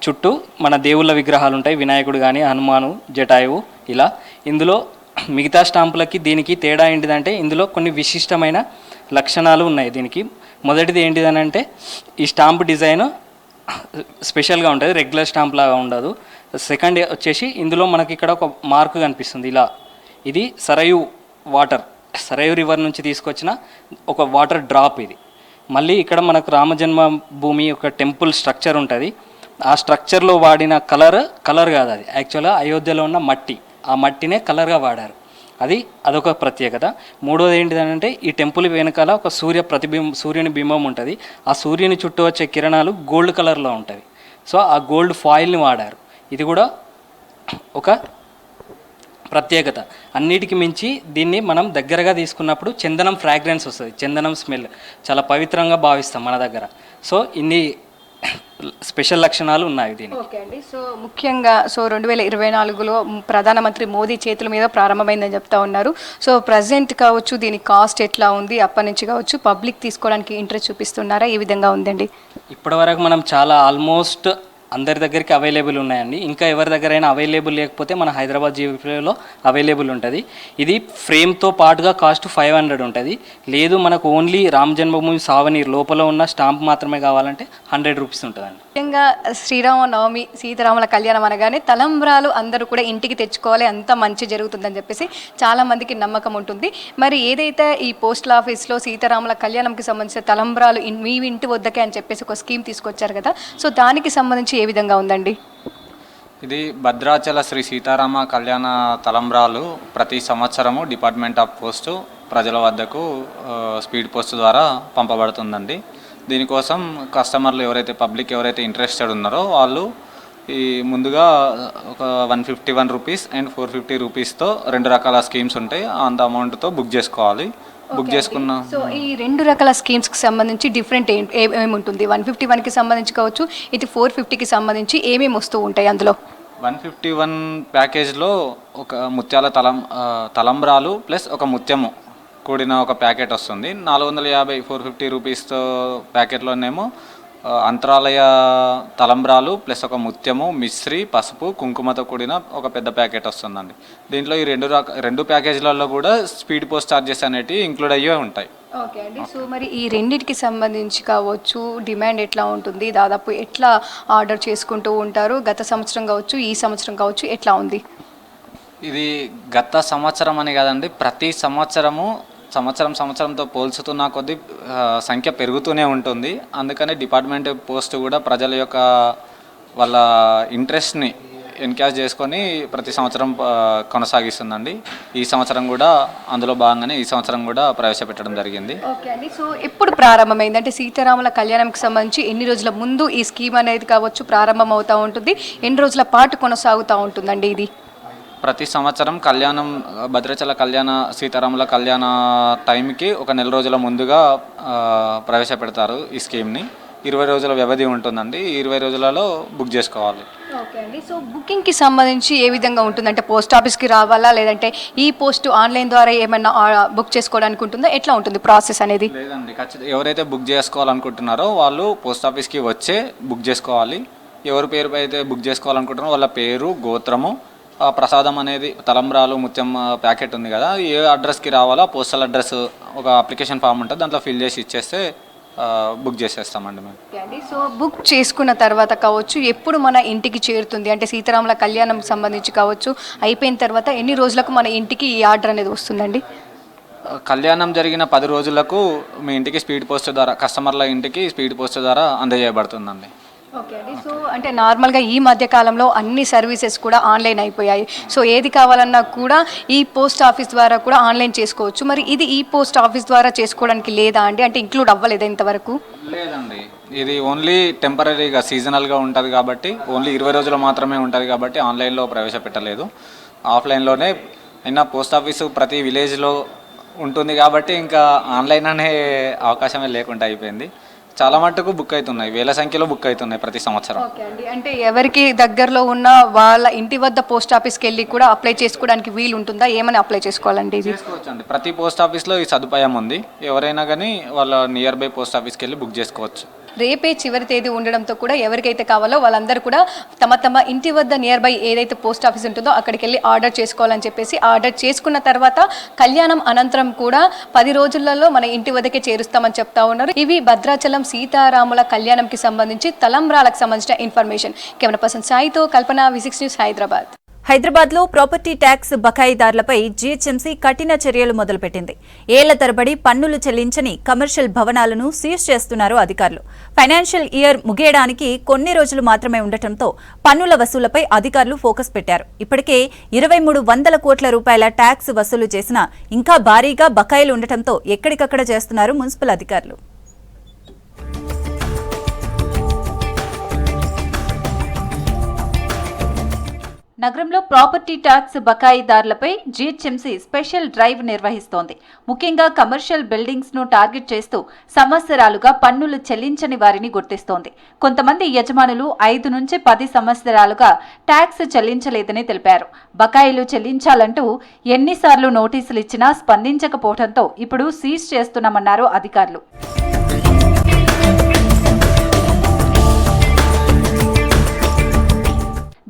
చుట్టూ మన దేవుళ్ళ విగ్రహాలు ఉంటాయి, వినాయకుడు కానీ, హనుమాను, జటాయువు ఇలా. ఇందులో మిగతా స్టాంపులకి దీనికి తేడా ఏంటిదంటే, ఇందులో కొన్ని విశిష్టమైన లక్షణాలు ఉన్నాయి దీనికి. మొదటిది ఏంటిదనంటే, ఈ స్టాంప్ డిజైన్ స్పెషల్గా ఉంటుంది, రెగ్యులర్ స్టాంప్ లాగా ఉండదు. సెకండ్ వచ్చేసి ఇందులో మనకి ఇక్కడ ఒక మార్క్ కనిపిస్తుంది ఇలా. ఇది సరయు రివర్ నుంచి తీసుకొచ్చిన ఒక వాటర్ డ్రాప్ ఇది. మళ్ళీ ఇక్కడ మనకు రామజన్మభూమి ఒక టెంపుల్ స్ట్రక్చర్ ఉంటుంది. ఆ స్ట్రక్చర్లో వాడిన కలర్ కాదు, అది యాక్చువల్గా అయోధ్యలో ఉన్న మట్టి, ఆ మట్టినే కలర్గా వాడారు. అదొక ప్రత్యేకత. మూడోది ఏంటిదంటే, ఈ టెంపుల్ వెనకాల ఒక సూర్యుని బింబం ఉంటుంది. ఆ సూర్యుని చుట్టూ వచ్చే కిరణాలు గోల్డ్ కలర్లో ఉంటాయి. సో ఆ గోల్డ్ ఫాయిల్ని వాడారు. ఇది కూడా ఒక ప్రత్యేకత. అన్నిటికి మించి దీన్ని మనం దగ్గరగా తీసుకున్నప్పుడు చందనం ఫ్రాగ్రెన్స్ వస్తుంది, చందనం స్మెల్ చాలా పవిత్రంగా భావిస్తాం మన దగ్గర. సో ఇన్ని స్పెషల్ లక్షణాలు ఉన్నాయి దీనికి. ఓకే అండి. సో ముఖ్యంగా 2024లో ప్రధానమంత్రి మోదీ చేతుల మీద ప్రారంభమైందని చెప్తా ఉన్నారు. సో ప్రజెంట్ కావచ్చు దీని కాస్ట్ ఎట్లా ఉంది, అప్పటి నుంచి కావచ్చు పబ్లిక్ తీసుకోవడానికి ఇంట్రెస్ట్ చూపిస్తున్నారా, ఏ విధంగా ఉందండి? ఇప్పటివరకు మనం చాలా ఆల్మోస్ట్ అందరి దగ్గరికి అవైలబుల్ ఉన్నాయండి. ఇంకా ఎవరి దగ్గరైనా అవైలబుల్ లేకపోతే మన హైదరాబాద్ జీపీలో అవైలబుల్ ఉంటుంది. ఇది ఫ్రేమ్తో పాటుగా కాస్ట్ 500 ఉంటుంది. లేదు మనకు ఓన్లీ రామ జన్మభూమి సావనీర్ లోపల ఉన్న స్టాంప్ మాత్రమే కావాలంటే 100 రూపీస్ ఉంటుందండి. ముఖ్యంగా శ్రీరామనవమి సీతారాముల కళ్యాణం అనగానే తలంబ్రాలు అందరూ కూడా ఇంటికి తెచ్చుకోవాలి, అంత మంచి జరుగుతుందని చెప్పేసి చాలామందికి నమ్మకం ఉంటుంది. మరి ఏదైతే ఈ పోస్టల్ ఆఫీస్లో సీతారాముల కళ్యాణంకి సంబంధించిన తలంబ్రాలు మీ ఇంటి వద్దకే అని చెప్పేసి ఒక స్కీమ్ తీసుకొచ్చారు కదా, సో దానికి సంబంధించి ఏ విధంగా ఉందండి? ఇది భద్రాచల శ్రీ సీతారామ కళ్యాణ తలంబ్రాలు ప్రతి సంవత్సరము డిపార్ట్మెంట్ ఆఫ్ పోస్టు ప్రజల వద్దకు స్పీడ్ పోస్ట్ ద్వారా పంపబడుతుందండి. దీనికోసం కస్టమర్లు పబ్లిక్ ఎవరైతే ఇంట్రెస్టెడ్ ఉన్నారో వాళ్ళు ఈ ముందుగా ఒక 151 రూపీస్ అండ్ 450 రూపీస్తో 2 రకాల స్కీమ్స్ ఉంటాయి. అంత అమౌంట్తో బుక్ చేసుకోవాలి. బుక్ చేసుకున్న సో ఈ 2 రకాల స్కీమ్స్కి సంబంధించి డిఫరెంట్ ఏమేమి ఉంటుంది? 151కి సంబంధించి కావచ్చు, ఇది 450కి సంబంధించి ఏమేమి వస్తూ ఉంటాయి అందులో? 151 ప్యాకేజ్లో ఒక ముత్యాల తలంబ్రాలు ప్లస్ ఒక ముత్యము కూడిన ఒక ప్యాకెట్ వస్తుంది. 450 450 రూపీస్తో ప్యాకెట్లోనేమో అంతరాలయ తలంబ్రాలు ప్లస్ ఒక ముత్యము, మిశ్రి, పసుపు, కుంకుమతో కూడిన ఒక పెద్ద ప్యాకెట్ వస్తుందండి. దీంట్లో ఈ రెండు ప్యాకేజీలలో కూడా స్పీడ్ పోస్ట్ ఛార్జెస్ అనేటివి ఇంక్లూడ్ అయ్యే ఉంటాయి. ఓకే అండి. సో మరి ఈ రెండింటికి సంబంధించి కావచ్చు డిమాండ్ ఎట్లా ఉంటుంది? దాదాపు ఎట్లా ఆర్డర్ చేసుకుంటూ ఉంటారు? గత సంవత్సరం కావచ్చు, ఈ సంవత్సరం కావచ్చు, ఎట్లా ఉంది? ఇది గత సంవత్సరం అని కాదండి, ప్రతి సంవత్సరంతో పోల్చుతున్న కొద్దీ సంఖ్య పెరుగుతూనే ఉంటుంది. అందుకని డిపార్ట్మెంట్ పోస్ట్ కూడా ప్రజల యొక్క వాళ్ళ ఇంట్రెస్ట్ని ఎన్కాష్ చేసుకొని ప్రతి సంవత్సరం కొనసాగిస్తుందండి. ఈ సంవత్సరం కూడా అందులో భాగంగానే ఈ సంవత్సరం కూడా ప్రవేశపెట్టడం జరిగింది. ఓకే అండి. సో ఎప్పుడు ప్రారంభమైంది? అంటే సీతారాముల కళ్యాణంకి సంబంధించి ఎన్ని రోజుల ముందు ఈ స్కీమ్ అనేది కావచ్చు ప్రారంభం అవుతూ ఉంటుంది? ఎన్ని రోజుల పాటు కొనసాగుతూ ఉంటుందండి ఇది? ప్రతి సంవత్సరం కళ్యాణం భద్రాచల సీతారాముల కళ్యాణ టైంకి ఒక నెల రోజుల ముందుగా ప్రవేశపెడతారు ఈ స్కీమ్ని. 20 రోజుల వ్యవధి ఉంటుందండి. 20 రోజులలో బుక్ చేసుకోవాలి. ఓకే అండి. సో బుకింగ్కి సంబంధించి ఏ విధంగా ఉంటుంది? అంటే పోస్ట్ ఆఫీస్కి రావాలా, లేదంటే ఈ పోస్ట్ ఆన్లైన్ ద్వారా ఏమైనా బుక్ చేసుకోవడానికి ఉంటుందా? ఎట్లా ఉంటుంది ప్రాసెస్ అనేది? లేదండి, ఖచ్చితంగా ఎవరైతే బుక్ చేసుకోవాలనుకుంటున్నారో వాళ్ళు పోస్ట్ ఆఫీస్కి వచ్చే బుక్ చేసుకోవాలి. ఎవరి పేరు అయితే బుక్ చేసుకోవాలనుకుంటున్నారో వాళ్ళ పేరు, గోత్రము, ప్రసాదం అనేది తలంబ్రాలు ముత్యం ప్యాకెట్ ఉంది కదా, ఏ అడ్రస్కి రావాలో పోస్టల్ అడ్రస్ ఒక అప్లికేషన్ ఫామ్ ఉంటుంది, దాంట్లో ఫిల్ చేసి ఇచ్చేస్తే బుక్ చేసేస్తామండి మేము. సో బుక్ చేసుకున్న తర్వాత కావచ్చు ఎప్పుడు మన ఇంటికి చేరుతుంది? అంటే సీతారాముల కళ్యాణం సంబంధించి కావచ్చు అయిపోయిన తర్వాత ఎన్ని రోజులకు మన ఇంటికి ఈ ఆర్డర్ అనేది వస్తుందండి? కళ్యాణం జరిగిన 10 రోజులకు మీ ఇంటికి స్పీడ్ పోస్ట్ ద్వారా, కస్టమర్ల ఇంటికి స్పీడ్ పోస్ట్ ద్వారా అందజేయబడుతుందండి. ఓకే అండి. సో అంటే నార్మల్గా ఈ మధ్య కాలంలో అన్ని సర్వీసెస్ కూడా ఆన్లైన్ అయిపోయాయి. సో ఏది కావాలన్నా కూడా ఈ పోస్ట్ ఆఫీస్ ద్వారా కూడా ఆన్లైన్ చేసుకోవచ్చు. మరి ఇది ఈ పోస్ట్ ఆఫీస్ ద్వారా చేసుకోవడానికి లేదా అండి? అంటే ఇంక్లూడ్ అవ్వలేదా ఇంతవరకు? లేదండి, ఇది ఓన్లీ టెంపరీగా సీజనల్గా ఉంటుంది కాబట్టి, ఓన్లీ 20 రోజులు మాత్రమే ఉంటుంది కాబట్టి ఆన్లైన్లో ప్రవేశపెట్టలేదు. ఆఫ్లైన్లోనే అయినా పోస్ట్ ఆఫీసు ప్రతి విలేజ్లో ఉంటుంది కాబట్టి ఇంకా ఆన్లైన్ అనే అవకాశమే లేకుండా అయిపోయింది. చాలా మట్టుకు బుక్ అవుతున్నాయి, వేల సంఖ్యలో బుక్ అవుతున్నాయి ప్రతి సంవత్సరం. ఓకే అండి. అంటే ఎవరికి దగ్గరలో ఉన్న వాళ్ళ ఇంటి వద్ద పోస్ట్ ఆఫీస్కి వెళ్ళి కూడా అప్లై చేసుకోవడానికి వీలు ఉంటుందా? ఏమని అప్లై చేసుకోవాలండి? ఇది చేసుకోవచ్చండి, ప్రతి పోస్ట్ ఆఫీస్లో ఈ సదుపాయం ఉంది. ఎవరైనా కానీ వాళ్ళ నియర్ బై పోస్ట్ ఆఫీస్కి వెళ్ళి బుక్ చేసుకోవచ్చు. రేపే చివరి తేదీ ఉండడంతో కూడా ఎవరికైతే కావాలో వాళ్ళందరూ కూడా తమ ఇంటి వద్ద నియర్ బై ఏదైతే పోస్ట్ ఆఫీస్ ఉంటుందో అక్కడికి వెళ్ళి ఆర్డర్ చేసుకోవాలని చెప్పేసి, ఆర్డర్ చేసుకున్న తర్వాత కళ్యాణం అనంతరం కూడా 10 రోజులలో మన ఇంటి వద్దకే చేరుస్తామని చెప్తా ఉన్నారు. ఇవి భద్రాచలం సీతారాముల కళ్యాణంకి సంబంధించి తలంబ్రాలకు సంబంధించిన ఇన్ఫర్మేషన్. కెమెరా పర్సన్ సాయితో కల్పన, V6 న్యూస్, హైదరాబాద్. హైదరాబాద్లో ప్రాపర్టీ ట్యాక్స్ బకాయిదారులపై జీహెచ్ఎంసీ కఠిన చర్యలు మొదలుపెట్టింది. ఏళ్ల తరబడి పన్నులు చెల్లించని కమర్షియల్ భవనాలను సీజ్ చేస్తున్నారు అధికారులు. ఫైనాన్షియల్ ఇయర్ ముగియడానికి కొన్ని రోజులు మాత్రమే ఉండటంతో పన్నుల వసూలపై అధికారులు ఫోకస్ పెట్టారు. ఇప్పటికే 2300 కోట్ల రూపాయల ట్యాక్స్ వసూలు చేసినా ఇంకా భారీగా బకాయిలు ఉండటంతో ఎక్కడికక్కడ చేస్తున్నారు మున్సిపల్ అధికారులు. నగరంలో ప్రాపర్టీ ట్యాక్స్ బకాయిదారులపై జీహెచ్ఎంసీ స్పెషల్ డ్రైవ్ నిర్వహిస్తోంది. ముఖ్యంగా కమర్షియల్ బిల్డింగ్స్ ను టార్గెట్ చేస్తూ సంవత్సరాలుగా పన్నులు చెల్లించని వారిని గుర్తిస్తోంది. కొంతమంది యజమానులు 5 నుంచి 10 సంవత్సరాలుగా ట్యాక్స్ చెల్లించలేదని తెలిపారు. బకాయిలు చెల్లించాలంటూ ఎన్నిసార్లు నోటీసులు ఇచ్చినా స్పందించకపోవడంతో ఇప్పుడు సీజ్ చేస్తున్నామన్నారు అధికారులు.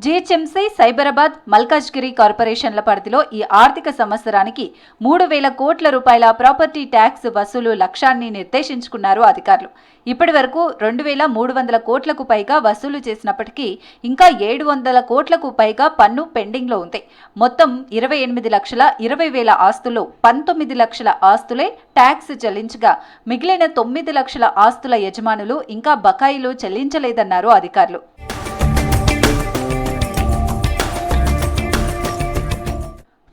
జీహెచ్ఎంసీ, సైబరాబాద్, మల్కాజ్గిరి కార్పొరేషన్ల పరిధిలో ఈ ఆర్థిక సంవత్సరానికి 3000 కోట్ల రూపాయల ప్రాపర్టీ ట్యాక్స్ వసూలు లక్ష్యాన్ని నిర్దేశించుకున్నారు అధికారులు. ఇప్పటి వరకు 2300 కోట్లకు పైగా వసూలు చేసినప్పటికీ ఇంకా 700 కోట్లకు పైగా పన్ను పెండింగ్లో ఉంది. మొత్తం 28,20,000 ఆస్తుల్లో 19 లక్షల ఆస్తులే ట్యాక్స్ చెల్లించగా మిగిలిన 9 లక్షల ఆస్తుల యజమానులు ఇంకా బకాయిలు చెల్లించలేదన్నారు అధికారులు.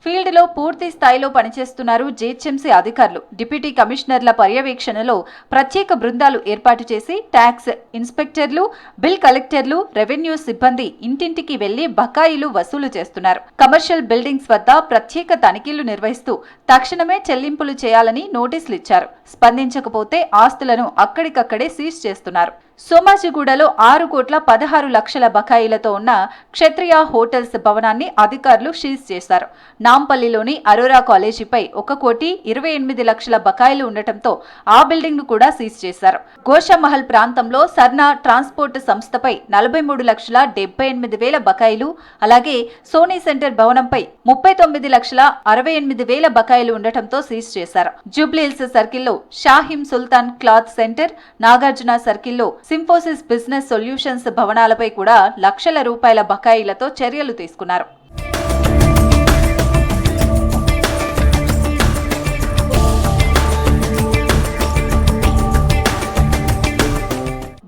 ఫీల్డ్ మార్కెట్లో పూర్తి స్థాయిలో పనిచేస్తున్నారు జీహెచ్ఎంసీ అధికారులు. డిప్యూటీ కమిషనర్ల పర్యవేక్షణలో ప్రత్యేక బృందాలు ఏర్పాటు చేసి ట్యాక్స్ ఇన్స్పెక్టర్లు, బిల్ కలెక్టర్లు, రెవెన్యూ సిబ్బంది ఇంటింటికి వెళ్లి బకాయిలు వసూలు చేస్తున్నారు. కమర్షియల్ బిల్డింగ్స్ వద్ద ప్రత్యేక తనిఖీలు నిర్వహిస్తూ తక్షణమే చెల్లింపులు చేయాలని నోటీసులు ఇచ్చారు. స్పందించకపోతే ఆస్తులను అక్కడికక్కడే సీజ్ చేస్తున్నారు. సోమాజిగూడలో 6,16,00,000 బకాయిలతో ఉన్న క్షత్రియ హోటల్స్ భవనాన్ని అధికారులు సీజ్ చేశారు. నాంపల్లిలోని అరోరా కాలేజీపై 1,28,00,000 బకాయిలు ఉండటంతో ఆ బిల్డింగ్ ను కూడా సీజ్ చేశారు. గోషామహల్ ప్రాంతంలో సర్నా ట్రాన్స్పోర్ట్ సంస్థపై 43,78,000 బకాయిలు, అలాగే సోనీ సెంటర్ భవనంపై 39,68,000 బకాయిలు ఉండటంతో సీజ్ చేశారు. జూబ్లీహిల్స్ సర్కిల్లో షాహిం సుల్తాన్ క్లాత్ సెంటర్, నాగార్జున సర్కిల్లో సింఫోసిస్ బిజినెస్ సొల్యూషన్స్ భవనాలపై కూడా లక్షల రూపాయల బకాయిలతో చర్యలు తీసుకున్నారు.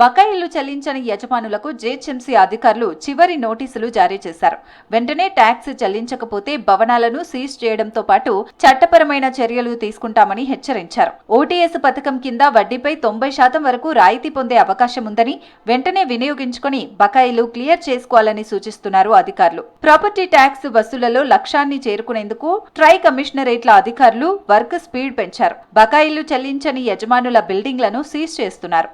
బకాయిలు చెల్లించని యజమానులకు జీహెచ్ఎంసీ అధికారులు చివరి నోటీసులు జారీ చేశారు. వెంటనే ట్యాక్స్ చెల్లించకపోతే భవనాలను సీజ్ చేయడంతో పాటు చట్టపరమైన చర్యలు తీసుకుంటామని హెచ్చరించారు. ఓటీఎస్ పథకం కింద వడ్డీపై 90% వరకు రాయితీ పొందే అవకాశం ఉందని వెంటనే వినియోగించుకుని బకాయిలు క్లియర్ చేసుకోవాలని సూచిస్తున్నారు అధికారులు. ప్రాపర్టీ ట్యాక్స్ వసూళ్లలో లక్ష్యాన్ని చేరుకునేందుకు ట్రై కమిషనరేట్ల అధికారులు వర్క్ స్పీడ్ పెంచారు. బకాయిలు చెల్లించని యజమానుల బిల్డింగ్లను సీజ్ చేస్తున్నారు.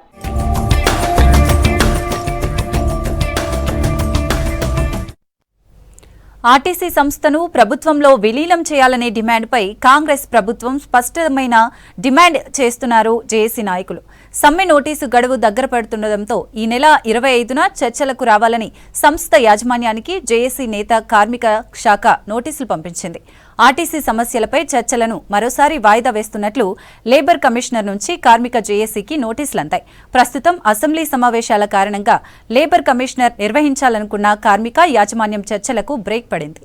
ఆర్టీసీ సంస్థను ప్రభుత్వంలో విలీనం చేయాలనే డిమాండ్పై కాంగ్రెస్ ప్రభుత్వం స్పష్టమైన డిమాండ్ చేస్తున్నారు జేఏసీ నాయకులు. సమ్మె నోటీసు గడువు దగ్గర పడుతుండటంతో ఈ నెల 25న చర్చలకు రావాలని సంస్థ యాజమాన్యానికి జేఏసీ నేత కార్మిక శాఖ నోటీసులు పంపించింది. ఆర్టీసీ సమస్యలపై చర్చలను మరోసారి వాయిదా వేస్తున్నట్లు లేబర్ కమిషనర్ నుంచి కార్మిక జేఏసీకి నోటీసులు అందాయి. ప్రస్తుతం అసెంబ్లీ సమావేశాల కారణంగా లేబర్ కమిషనర్ నిర్వహించాలనుకున్న కార్మిక యాజమాన్యం చర్చలకు బ్రేక్ పడింది.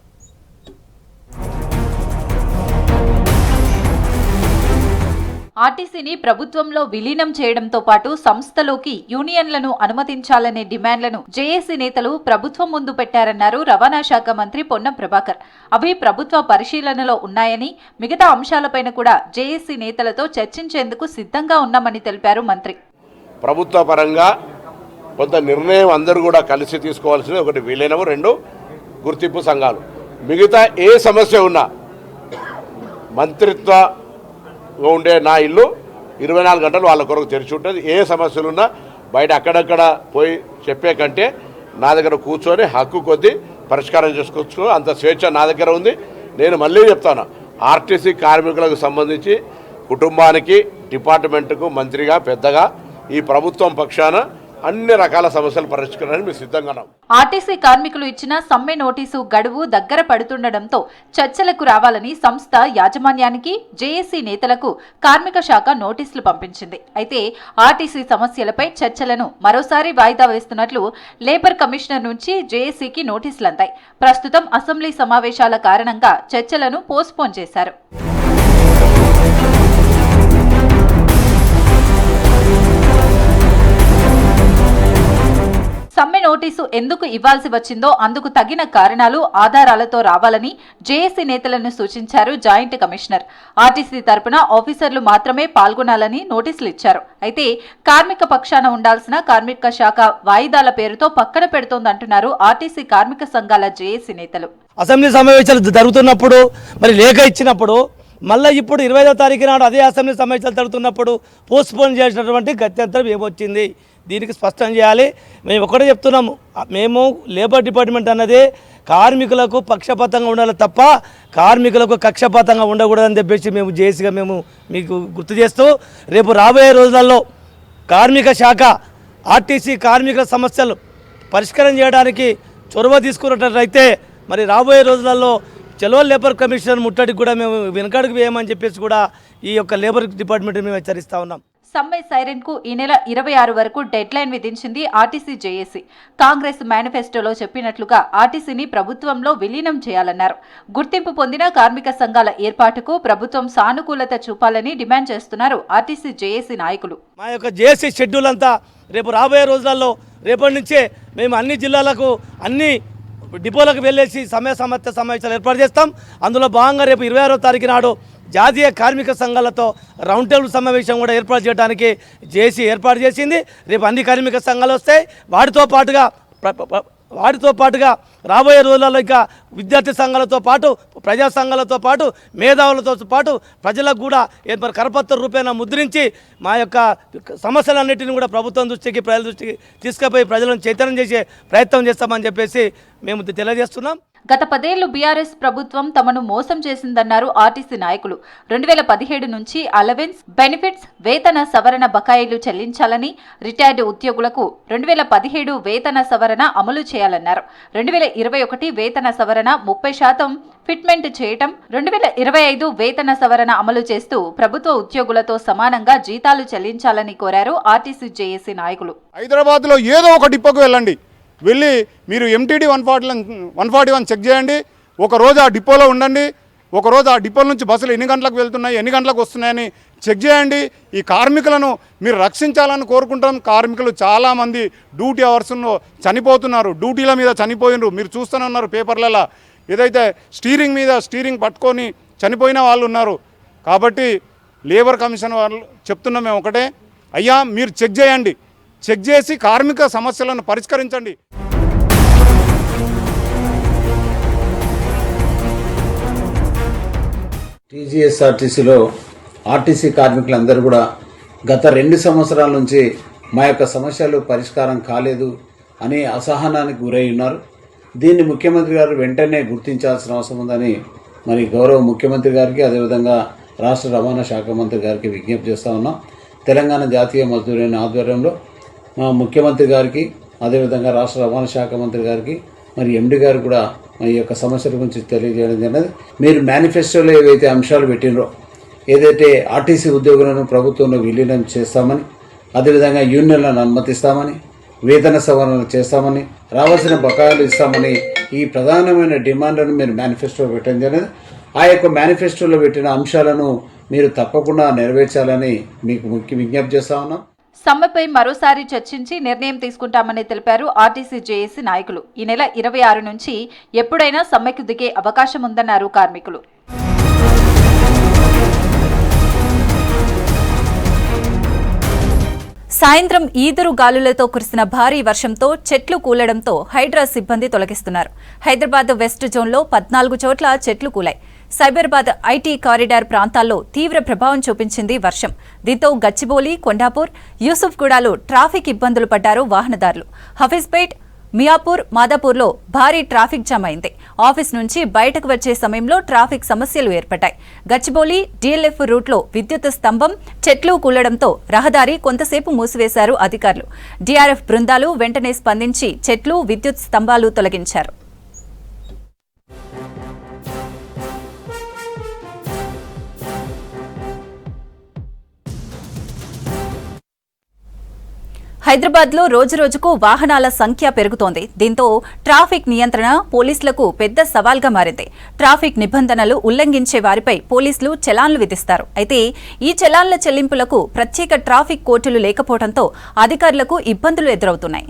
ఆర్టీసీని ప్రభుత్వంలో విలీనం చేయడంతో పాటు సంస్థలోకి యూనియన్లను అనుమతించాలనే డిమాండ్లను జేఏసీ నేతలు ప్రభుత్వం ముందు పెట్టారన్నారు రవాణా శాఖ మంత్రి పొన్నం ప్రభాకర్. అవి ప్రభుత్వ పరిశీలనలో ఉన్నాయని, మిగతా అంశాలపైన కూడా జేఏసీ నేతలతో చర్చించేందుకు సిద్ధంగా ఉన్నామని తెలిపారు మంత్రి. ప్రభుత్వ పరంగా కొంత నిర్ణయం అందరూ కూడా కలిసి తీసుకోవాల్సింది. ఒకటి విలీనము, 2 గుర్తింపు సంఘాలు. మిగతా ఏ సమస్య ఉన్నా మంత్రిత్వ ఉండే నా ఇల్లు 24 గంటలు వాళ్ళ కొరకు తెరిచి ఉంటుంది. ఏ సమస్యలున్నా బయట అక్కడక్కడ పోయి చెప్పే కంటే నా దగ్గర కూర్చొని హక్కు కొద్దీ పరిష్కారం చేసుకోవచ్చు. అంత స్వేచ్ఛ నా దగ్గర ఉంది. నేను మళ్ళీ చెప్తాను, ఆర్టీసీ కార్మికులకు సంబంధించి కుటుంబానికి, డిపార్ట్మెంట్కు మంత్రిగా పెద్దగా ఈ ప్రభుత్వం పక్షాన అన్ని రకాల సమస్యలు పరిష్కరించడానికి మేము సిద్ధంగా ఉన్నాం. ఆర్టీసీ కార్మికులు ఇచ్చిన సమ్మె నోటీసు గడువు దగ్గర పడుతుండటంతో చర్చలకు రావాలని సంస్థ యాజమాన్యానికి, జేఏసీ నేతలకు కార్మిక శాఖ నోటీసులు పంపించింది. అయితే ఆర్టీసీ సమస్యలపై చర్చలను మరోసారి వాయిదా వేస్తున్నట్లు లేబర్ కమిషనర్ నుంచి జేఏసీకి నోటీసులు అందాయి. ప్రస్తుతం అసెంబ్లీ సమావేశాల కారణంగా చర్చలను పోస్ట్పోన్ చేశారు. సమ్మె నోటీసు ఎందుకు ఇవ్వాల్సి వచ్చిందో అందుకు తగిన కారణాలు, ఆధారాలతో రావాలని జేఏసీ నేతలను సూచించారు జాయింట్ కమిషనర్. ఆర్టీసీ తరపున ఆఫీసర్లు మాత్రమే పాల్గొనాలని నోటీసులు ఇచ్చారు. అయితే కార్మిక పక్షాన ఉండాల్సిన కార్మిక శాఖ వాయిదాల పేరుతో పక్కన పెడుతోందంటున్నారు ఆర్టీసీ కార్మిక సంఘాల జేఏసీ నేతలు. అసెంబ్లీ సమావేశాలు జరుగుతున్నప్పుడు మరి లేఖ ఇచ్చినప్పుడు మళ్ళీ ఇప్పుడు 25వ తారీఖు నాడు అదే అసెంబ్లీ సమావేశాలు జరుగుతున్నప్పుడు పోస్ట్పోన్ చేసినటువంటి గత్యంతరం ఏమొచ్చింది? దీనికి స్పష్టం చేయాలి. మేము ఒకటే చెప్తున్నాము, మేము లేబర్ డిపార్ట్మెంట్ అన్నది కార్మికులకు పక్షపాతంగా ఉండాలి తప్ప కార్మికులకు కక్షపాతంగా ఉండకూడదని చెప్పేసి మేము జేఏసీగా మేము మీకు గుర్తు చేస్తూ, రేపు రాబోయే రోజులలో కార్మిక శాఖ ఆర్టీసీ కార్మికుల సమస్యలు పరిష్కారం చేయడానికి చొరవ తీసుకున్నట్లయితే మరి రాబోయే రోజులలో చలో లేబర్ కమిషనర్ ముట్టడికి కూడా మేము వెనకడుగు వేయమని చెప్పేసి కూడా ఈ యొక్క లేబర్ డిపార్ట్మెంట్ మేము హెచ్చరిస్తా ఉన్నాం. సమ్మె సైరన్ కు ఈ నెల 26 వరకు డెడ్ లైన్ విధించింది ఆర్టీసీ జేఏసీ. కాంగ్రెస్ మేనిఫెస్టోలో చెప్పినట్లుగా ఆర్టీసీని ప్రభుత్వంలో విలీనం చేయాలన్నారు. గుర్తింపు పొందిన కార్మిక సంఘాల ఏర్పాటుకు ప్రభుత్వం సానుకూలత చూపాలని డిమాండ్ చేస్తున్నారు ఆర్టీసీ జేఏసీ నాయకులు. మా యొక్క జేఏసీ షెడ్యూల్ అంతా రేపు రాబోయే రోజులలో రేపటి నుంచే మేము అన్ని జిల్లాలకు అన్ని డిపోలకు వెళ్ళేసి సమావేశాలు ఏర్పాటు చేస్తాం. అందులో భాగంగా రేపు 26వ తారీఖు నాడు జాతీయ కార్మిక సంఘాలతో రౌండ్ టేబుల్ సమావేశం కూడా ఏర్పాటు చేయడానికి జేసీ ఏర్పాటు చేసింది. రేపు అన్ని కార్మిక సంఘాలు వస్తాయి. వాటితో పాటుగా రాబోయే రోజులలో ఇంకా విద్యార్థి సంఘాలతో పాటు ప్రజా సంఘాలతో పాటు మేధావులతో పాటు ప్రజలకు కూడా మరి కరపత్ర రూపేణా ముద్రించి మా యొక్క సమస్యలన్నింటినీ కూడా ప్రభుత్వం దృష్టికి ప్రజల దృష్టికి తీసుకుపోయి ప్రజలను చైతన్యం చేసే ప్రయత్నం చేస్తామని చెప్పేసి మేము తెలియజేస్తున్నాం. గత 10 ఏళ్లు బీఆర్ఎస్ ప్రభుత్వం తమను మోసం చేసిందన్నారు ఆర్టీసీ నాయకులు. 2017 నుంచి అలవెన్స్, బెనిఫిట్స్, వేతన సవరణ బకాయిలు చెల్లించాలని, రిటైర్డ్ ఉద్యోగులకు 2017 వేతన సవరణ అమలు చేయాలన్నారు. 2021 వేతన సవరణ 30% ఫిట్మెంట్ చేయటం, 2025 వేతన సవరణ అమలు చేస్తూ ప్రభుత్వ ఉద్యోగులతో సమానంగా జీతాలు చెల్లించాలని కోరారు ఆర్టీసీ జేఏసీ నాయకులు. హైదరాబాద్లో ఏదో ఒక డిపోకు వెళ్ళి మీరు MTD 141 చెక్ చేయండి. ఒకరోజు ఆ డిపోలో ఉండండి. ఒకరోజు ఆ డిపోల నుంచి బస్సులు ఎన్ని గంటలకు వెళ్తున్నాయి, ఎన్ని గంటలకు వస్తున్నాయని చెక్ చేయండి. ఈ కార్మికులను మీరు రక్షించాలని కోరుకుంటాం. కార్మికులు చాలామంది డ్యూటీ అవర్స్లో చనిపోతున్నారు, డ్యూటీల మీద చనిపోయినారు. మీరు చూస్తూనే ఉన్నారు పేపర్లలో. ఏదైతే స్టీరింగ్ పట్టుకొని చనిపోయిన వాళ్ళు ఉన్నారు. కాబట్టి లేబర్ కమిషన్ వాళ్ళు చెప్తున్నాం మేము ఒకటే, అయ్యా మీరు చెక్ చేయండి, చెక్ చేసి కార్మిక సమస్యలను పరిష్కరించండి. టీజీఎస్ఆర్టీసీలో ఆర్టీసీ కార్మికులందరూ కూడా గత 2 సంవత్సరాల నుంచి మా యొక్క సమస్యలు పరిష్కారం కాలేదు అని అసహనానికి గురై ఉన్నారు. దీన్ని ముఖ్యమంత్రి గారు వెంటనే గుర్తించాల్సిన అవసరం ఉందని మరి గౌరవ ముఖ్యమంత్రి గారికి, అదేవిధంగా రాష్ట్ర రవాణా శాఖ మంత్రి గారికి విజ్ఞప్తి చేస్తూ ఉన్నాం. తెలంగాణ జాతీయ మజ్దూర్ యూనియన్ ఆధ్వర్యంలో మా ముఖ్యమంత్రి గారికి, అదేవిధంగా రాష్ట్ర రవాణా శాఖ మంత్రి గారికి, మరి ఎండి గారు కూడా ఈ యొక్క సమస్యల గురించి తెలియజేయడం జరిగినది. మీరు మేనిఫెస్టోలో ఏవైతే అంశాలు పెట్టినరో, ఏదైతే ఆర్టీసీ ఉద్యోగులను ప్రభుత్వంలో విలీనం చేస్తామని, అదేవిధంగా యూనియన్లను అనుమతిస్తామని, వేతన సవరణ చేస్తామని, రావాల్సిన బకాయిలు ఇస్తామని ఈ ప్రధానమైన డిమాండ్లను మీరు మేనిఫెస్టోలో పెట్టడం జరిగింది. ఆ యొక్క మేనిఫెస్టోలో పెట్టిన అంశాలను మీరు తప్పకుండా నెరవేర్చాలని మీకు విజ్ఞప్తి చేస్తా ఉన్నాం. సమ్మెపై మరోసారి చర్చించి నిర్ణయం తీసుకుంటామని తెలిపారు ఆర్టీసీ జేఏసీ నాయకులు. ఈ నెల 26 నుంచి ఎప్పుడైనా సమ్మెకు దిగే అవకాశం ఉందన్నారు కార్మికులు. సాయంత్రం ఈదురు గాలులతో కురిసిన భారీ వర్షంతో చెట్లు కూలడంతో హైడ్రా సిబ్బంది తొలగిస్తున్నారు. హైదరాబాద్ వెస్ట్ జోన్లో 14 చోట్ల చెట్లు కూలాయి. సైబరాబాద్ ఐటీ కారిడార్ ప్రాంతాల్లో తీవ్ర ప్రభావం చూపించింది వర్షం. దీంతో గచ్చిబౌలి, కొండాపూర్, యూసుఫ్గూడలో ట్రాఫిక్ ఇబ్బందులు పడ్డారు వాహనదారులు. హఫీజ్పేట్, మియాపూర్, మాదాపూర్లో భారీ ట్రాఫిక్ జామ్ అయింది. ఆఫీస్ నుంచి బయటకు వచ్చే సమయంలో ట్రాఫిక్ సమస్యలు ఏర్పడ్డాయి. గచ్చిబౌలి DLF రూట్లో విద్యుత్ స్తంభం, చెట్లు కూలడంతో రహదారి కొంతసేపు మూసివేశారు అధికారులు. DRF బృందాలు వెంటనే స్పందించి చెట్లు, విద్యుత్ స్తంభాలు తొలగించారు. హైదరాబాద్లో రోజురోజుకు వాహనాల సంఖ్య పెరుగుతోంది. దీంతో ట్రాఫిక్ నియంత్రణ పోలీసులకు పెద్ద సవాల్గా మారింది. ట్రాఫిక్ నిబంధనలు ఉల్లంఘించే వారిపై పోలీసులు చలాన్లు విధిస్తారు. అయితే ఈ చలాన్ల చెల్లింపులకు ప్రత్యేక ట్రాఫిక్ కోర్టులు లేకపోవడంతో అధికారులకు ఇబ్బందులు ఎదురవుతున్నాయి.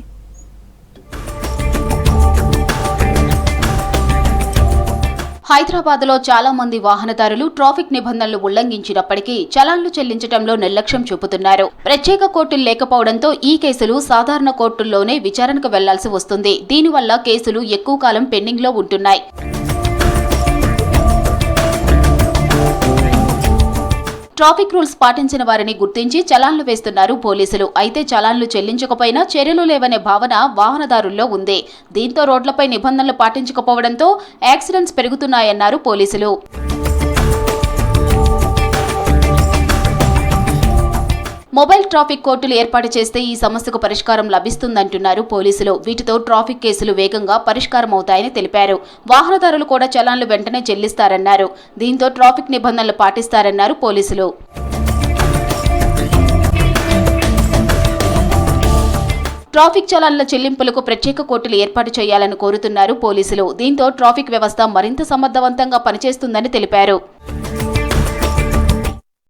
హైదరాబాద్లో చాలా మంది వాహనదారులు ట్రాఫిక్ నిబంధనలు ఉల్లంఘించినప్పటికీ చలాన్లు చెల్లించడంలో నిర్లక్ష్యం చూపుతున్నారు. ప్రత్యేక కోర్టులు లేకపోవడంతో ఈ కేసులు సాధారణ కోర్టుల్లోనే విచారణకు వెళ్లాల్సి వస్తుంది. దీనివల్ల కేసులు ఎక్కువ కాలం పెండింగ్లో ఉంటున్నాయి. ట్రాఫిక్ రూల్స్ పాటించిన వారిని గుర్తించి చలాన్లు వేస్తున్నారు పోలీసులు. అయితే చలాన్లు చెల్లించకపోయినా చర్యలు లేవనే భావన వాహనదారుల్లో ఉంది. దీంతో రోడ్లపై నిబంధనలు పాటించకపోవడంతో యాక్సిడెంట్స్ పెరుగుతున్నాయన్నారు పోలీసులు. మొబైల్ ట్రాఫిక్ కోర్టులు ఏర్పాటు చేస్తే ఈ సమస్యకు పరిష్కారం లభిస్తుందంటున్నారు పోలీసులు. వీటితో ట్రాఫిక్ కేసులు వేగంగా పరిష్కారం అవుతాయని తెలిపారు. వాహనదారులు కూడా చలాన్లు వెంటనే చెల్లిస్తారన్నారు. దీంతో ట్రాఫిక్ నిబంధనలు పాటిస్తారన్నారు పోలీసులు. ట్రాఫిక్ చలాన్ల చెల్లింపులకు ప్రత్యేక కోర్టులు ఏర్పాటు చేయాలని కోరుతున్నారు పోలీసులు. దీంతో ట్రాఫిక్ వ్యవస్థ మరింత సమర్థవంతంగా పనిచేస్తుందని తెలిపారు.